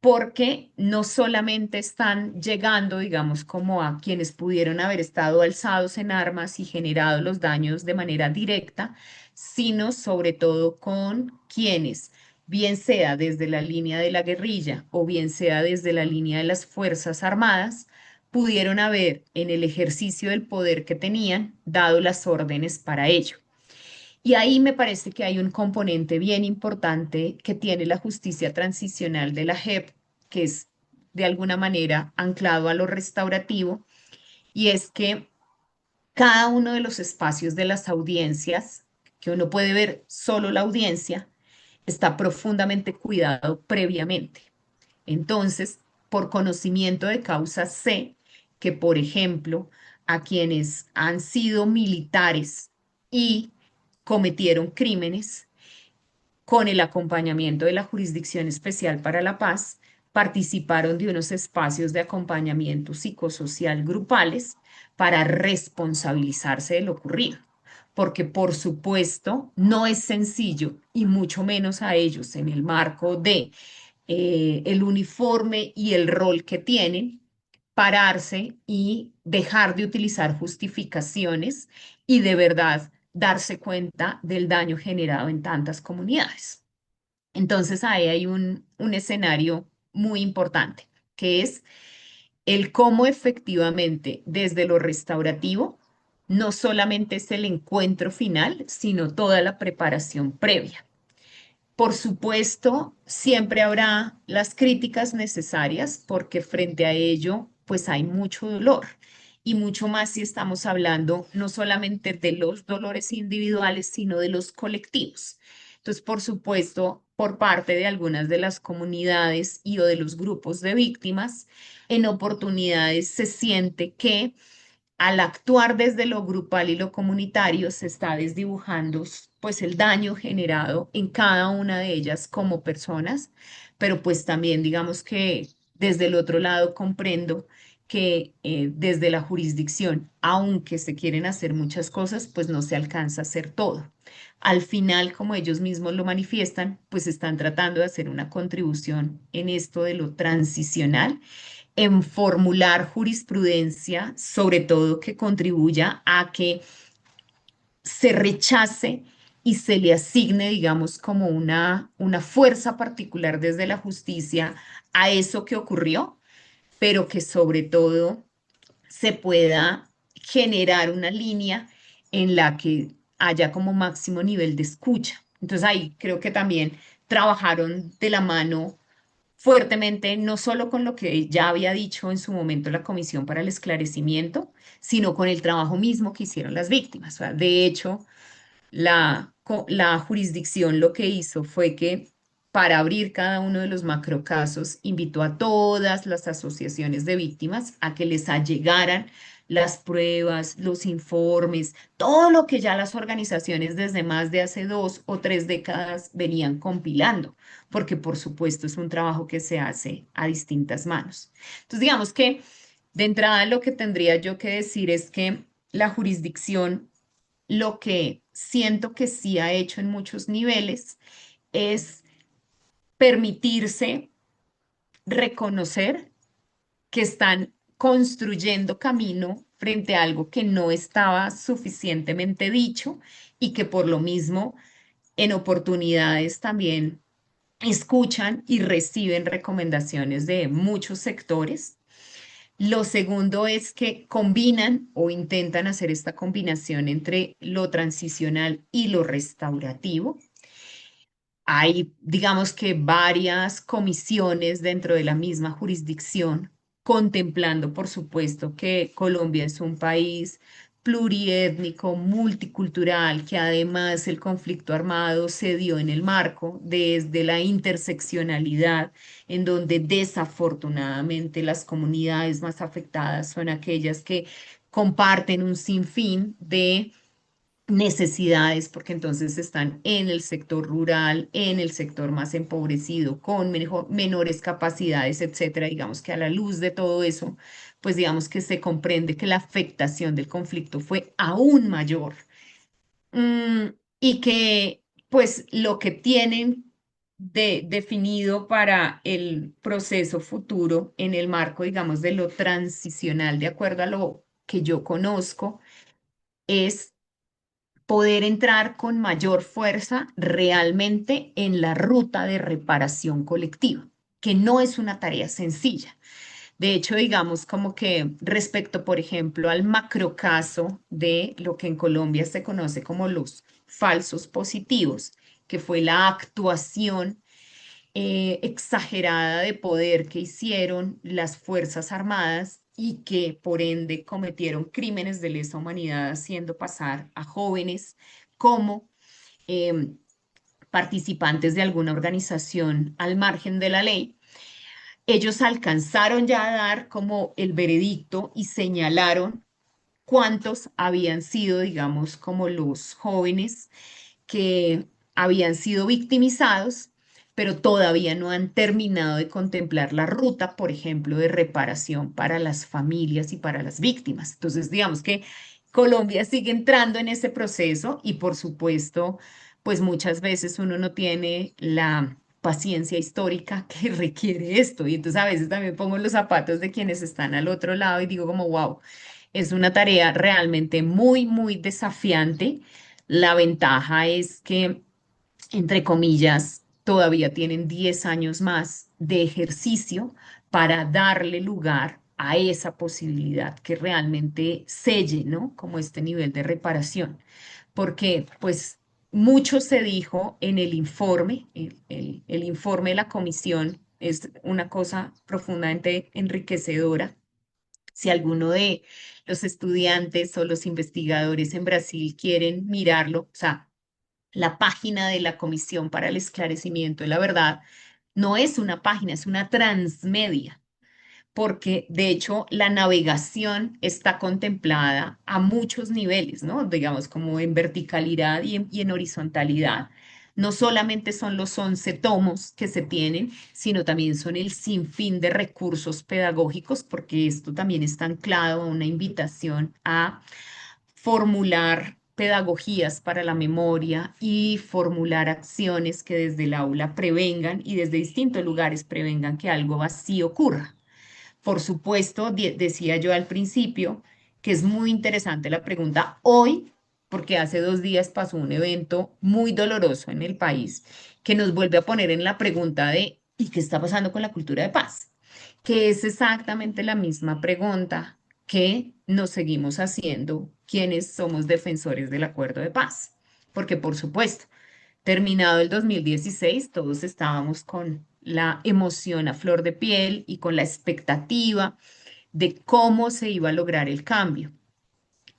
porque no solamente están llegando, digamos, como a quienes pudieron haber estado alzados en armas y generado los daños de manera directa, sino sobre todo con quienes, bien sea desde la línea de la guerrilla o bien sea desde la línea de las Fuerzas Armadas, pudieron haber en el ejercicio del poder que tenían dado las órdenes para ello. Y ahí me parece que hay un componente bien importante que tiene la justicia transicional de la JEP, que es de alguna manera anclado a lo restaurativo, y es que cada uno de los espacios de las audiencias, que uno puede ver solo la audiencia, está profundamente cuidado previamente. Entonces, por conocimiento de causa, sé que, por ejemplo, a quienes han sido militares y cometieron crímenes, con el acompañamiento de la Jurisdicción Especial para la Paz, participaron de unos espacios de acompañamiento psicosocial grupales para responsabilizarse de lo ocurrido. Porque por supuesto no es sencillo y mucho menos a ellos en el marco de el uniforme y el rol que tienen, pararse y dejar de utilizar justificaciones y de verdad darse cuenta del daño generado en tantas comunidades. Entonces ahí hay un escenario muy importante, que es el cómo efectivamente desde lo restaurativo no solamente es el encuentro final, sino toda la preparación previa. Por supuesto, siempre habrá las críticas necesarias porque frente a ello, pues hay mucho dolor y mucho más si estamos hablando no solamente de los dolores individuales, sino de los colectivos. Entonces, por supuesto, por parte de algunas de las comunidades y o de los grupos de víctimas, en oportunidades se siente que al actuar desde lo grupal y lo comunitario, se está desdibujando pues el daño generado en cada una de ellas como personas, pero pues también digamos que desde el otro lado comprendo que desde la jurisdicción, aunque se quieren hacer muchas cosas, pues no se alcanza a hacer todo. Al final, como ellos mismos lo manifiestan, pues están tratando de hacer una contribución en esto de lo transicional en formular jurisprudencia, sobre todo que contribuya a que se rechace y se le asigne, digamos, como una fuerza particular desde la justicia a eso que ocurrió, pero que sobre todo se pueda generar una línea en la que haya como máximo nivel de escucha. Entonces ahí creo que también trabajaron de la mano fuertemente, no solo con lo que ya había dicho en su momento la Comisión para el Esclarecimiento, sino con el trabajo mismo que hicieron las víctimas. O sea, de hecho, la jurisdicción lo que hizo fue que para abrir cada uno de los macrocasos invitó a todas las asociaciones de víctimas a que les allegaran las pruebas, los informes, todo lo que ya las organizaciones desde más de hace 2 o 3 décadas venían compilando, porque por supuesto es un trabajo que se hace a distintas manos. Entonces, digamos que de entrada lo que tendría yo que decir es que la jurisdicción lo que siento que sí ha hecho en muchos niveles es permitirse reconocer que están construyendo camino frente a algo que no estaba suficientemente dicho y que por lo mismo en oportunidades también escuchan y reciben recomendaciones de muchos sectores. Lo segundo es que combinan o intentan hacer esta combinación entre lo transicional y lo restaurativo. Hay, digamos que varias comisiones dentro de la misma jurisdicción, contemplando, por supuesto, que Colombia es un país pluriétnico, multicultural, que además el conflicto armado se dio en el marco desde la interseccionalidad, en donde desafortunadamente las comunidades más afectadas son aquellas que comparten un sinfín de necesidades, porque entonces están en el sector rural, en el sector más empobrecido, con menores capacidades, etcétera. Digamos que a la luz de todo eso, pues digamos que se comprende que la afectación del conflicto fue aún mayor. Mm, y que pues lo que tienen definido para el proceso futuro en el marco, digamos, de lo transicional, de acuerdo a lo que yo conozco, es poder entrar con mayor fuerza realmente en la ruta de reparación colectiva, que no es una tarea sencilla. De hecho, digamos como que respecto, por ejemplo, al macrocaso de lo que en Colombia se conoce como los falsos positivos, que fue la actuación exagerada de poder que hicieron las Fuerzas Armadas y que por ende cometieron crímenes de lesa humanidad haciendo pasar a jóvenes como em, participantes de alguna organización al margen de la ley. Ellos alcanzaron ya a dar como el veredicto y señalaron cuántos habían sido, digamos, como los jóvenes que habían sido victimizados, pero todavía no han terminado de contemplar la ruta, por ejemplo, de reparación para las familias y para las víctimas. Entonces, digamos que Colombia sigue entrando en ese proceso y, por supuesto, pues muchas veces uno no tiene la paciencia histórica que requiere esto. Y entonces a veces también pongo los zapatos de quienes están al otro lado y digo como, wow, es una tarea realmente muy, muy desafiante. La ventaja es que, entre comillas, todavía tienen 10 años más de ejercicio para darle lugar a esa posibilidad que realmente selle, ¿no? Como este nivel de reparación. Porque, pues, mucho se dijo en el informe, el informe de la comisión es una cosa profundamente enriquecedora. Si alguno de los estudiantes o los investigadores en Brasil quieren mirarlo, o sea, la página de la Comisión para el Esclarecimiento de la Verdad no es una página, es una transmedia, porque de hecho la navegación está contemplada a muchos niveles, ¿no? Digamos, como en verticalidad y en horizontalidad. No solamente son los 11 tomos que se tienen, sino también son el sinfín de recursos pedagógicos, porque esto también está anclado a una invitación a formular pedagogías para la memoria y formular acciones que desde el aula prevengan y desde distintos lugares prevengan que algo así ocurra. Por supuesto, decía yo al principio que es muy interesante la pregunta hoy, porque hace 2 días pasó un evento muy doloroso en el país que nos vuelve a poner en la pregunta de ¿y qué está pasando con la cultura de paz? Que es exactamente la misma pregunta que nos seguimos haciendo quienes somos defensores del acuerdo de paz. Porque, por supuesto, terminado el 2016, todos estábamos con la emoción a flor de piel y con la expectativa de cómo se iba a lograr el cambio.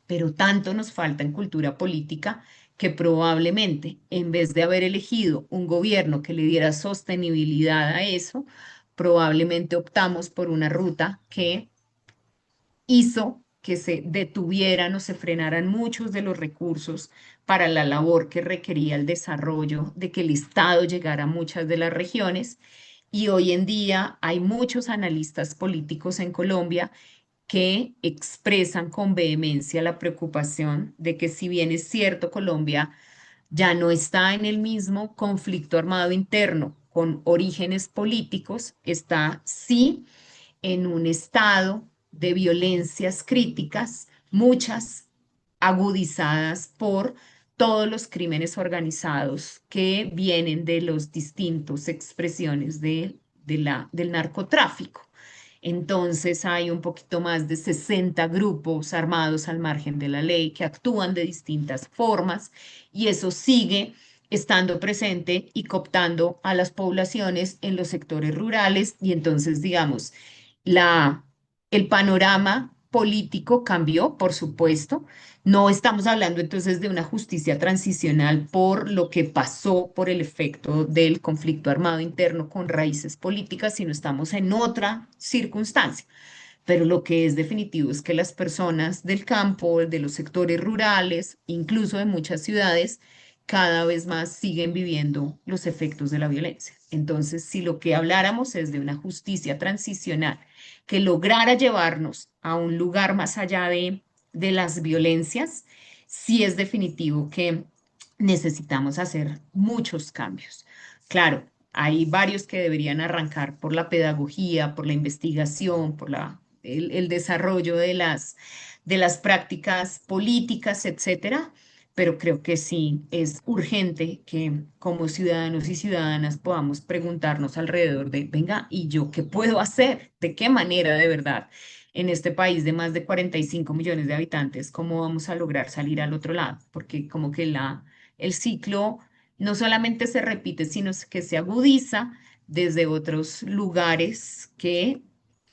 Pero tanto nos falta en cultura política que probablemente en vez de haber elegido un gobierno que le diera sostenibilidad a eso, probablemente optamos por una ruta que hizo que se detuvieran o se frenaran muchos de los recursos para la labor que requería el desarrollo, de que el Estado llegara a muchas de las regiones. Y hoy en día hay muchos analistas políticos en Colombia que expresan con vehemencia la preocupación de que si bien es cierto, Colombia ya no está en el mismo conflicto armado interno con orígenes políticos, está sí en un estado de violencias críticas, muchas agudizadas por todos los crímenes organizados que vienen de las distintas expresiones del narcotráfico. Entonces hay un poquito más de 60 grupos armados al margen de la ley que actúan de distintas formas y eso sigue estando presente y cooptando a las poblaciones en los sectores rurales y entonces, digamos, la, el panorama político cambió, por supuesto. No estamos hablando entonces de una justicia transicional por lo que pasó por el efecto del conflicto armado interno con raíces políticas, sino estamos en otra circunstancia. Pero lo que es definitivo es que las personas del campo, de los sectores rurales, incluso de muchas ciudades, cada vez más siguen viviendo los efectos de la violencia. Entonces, si lo que habláramos es de una justicia transicional que lograra llevarnos a un lugar más allá de las violencias, sí es definitivo que necesitamos hacer muchos cambios. Claro, hay varios que deberían arrancar por la pedagogía, por la investigación, por el desarrollo de las prácticas políticas, etcétera. Pero creo que sí es urgente que como ciudadanos y ciudadanas podamos preguntarnos alrededor de, venga, ¿y yo qué puedo hacer? ¿De qué manera de verdad? En este país de más de 45 millones de habitantes, ¿cómo vamos a lograr salir al otro lado? Porque como que el ciclo no solamente se repite, sino que se agudiza desde otros lugares que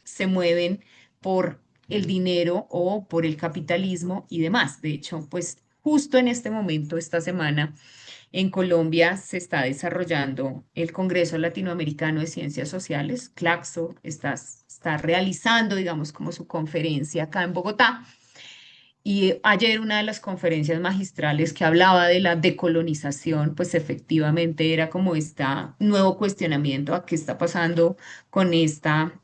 se mueven por el dinero o por el capitalismo y demás. De hecho, pues justo en este momento, esta semana, en Colombia se está desarrollando el Congreso Latinoamericano de Ciencias Sociales, CLACSO, está realizando, digamos, como su conferencia acá en Bogotá. Y ayer una de las conferencias magistrales que hablaba de la decolonización, pues efectivamente era como este nuevo cuestionamiento a qué está pasando con esta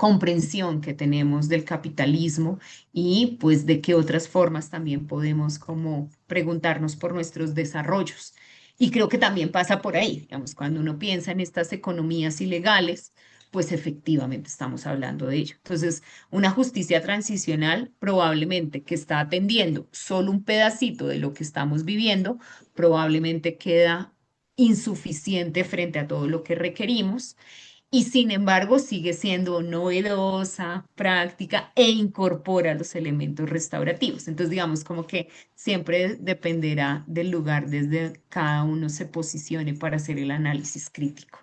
comprensión que tenemos del capitalismo y pues de qué otras formas también podemos como preguntarnos por nuestros desarrollos. Y creo que también pasa por ahí, digamos, cuando uno piensa en estas economías ilegales, pues efectivamente estamos hablando de ello. Entonces, una justicia transicional probablemente que está atendiendo solo un pedacito de lo que estamos viviendo, probablemente queda insuficiente frente a todo lo que requerimos y sin embargo sigue siendo novedosa, práctica e incorpora los elementos restaurativos. Entonces, digamos, como que siempre dependerá del lugar desde cada uno se posicione para hacer el análisis crítico.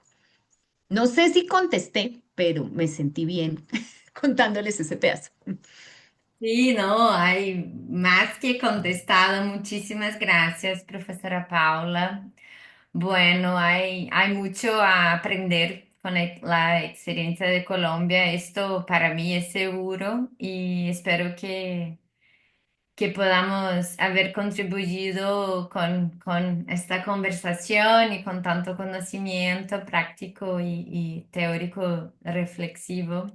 No sé si contesté, pero me sentí bien contándoles ese pedazo. Sí, no, hay más que contestado. Muchísimas gracias, profesora Paula. Bueno, hay mucho a aprender con la experiencia de Colombia. Esto para mí es seguro y espero que podamos haber contribuido con esta conversación y con tanto conocimiento práctico y teórico reflexivo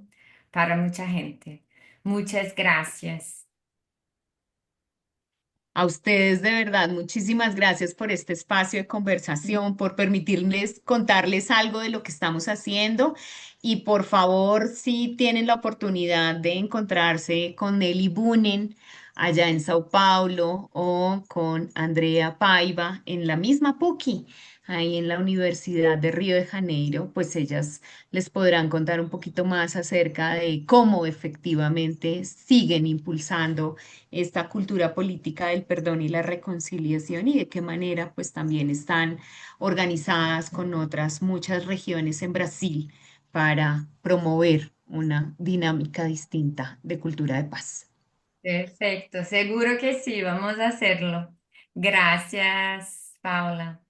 para mucha gente. Muchas gracias. A ustedes de verdad, muchísimas gracias por este espacio de conversación, por permitirles contarles algo de lo que estamos haciendo y por favor, si tienen la oportunidad de encontrarse con Nelly Bunen allá en Sao Paulo o con Andrea Paiva en la misma PUCI, ahí en la Universidad de Río de Janeiro, pues ellas les podrán contar un poquito más acerca de cómo efectivamente siguen impulsando esta cultura política del perdón y la reconciliación y de qué manera pues también están organizadas con otras muchas regiones en Brasil para promover una dinámica distinta de cultura de paz. Perfecto, seguro que sí, vamos a hacerlo. Gracias, Paula.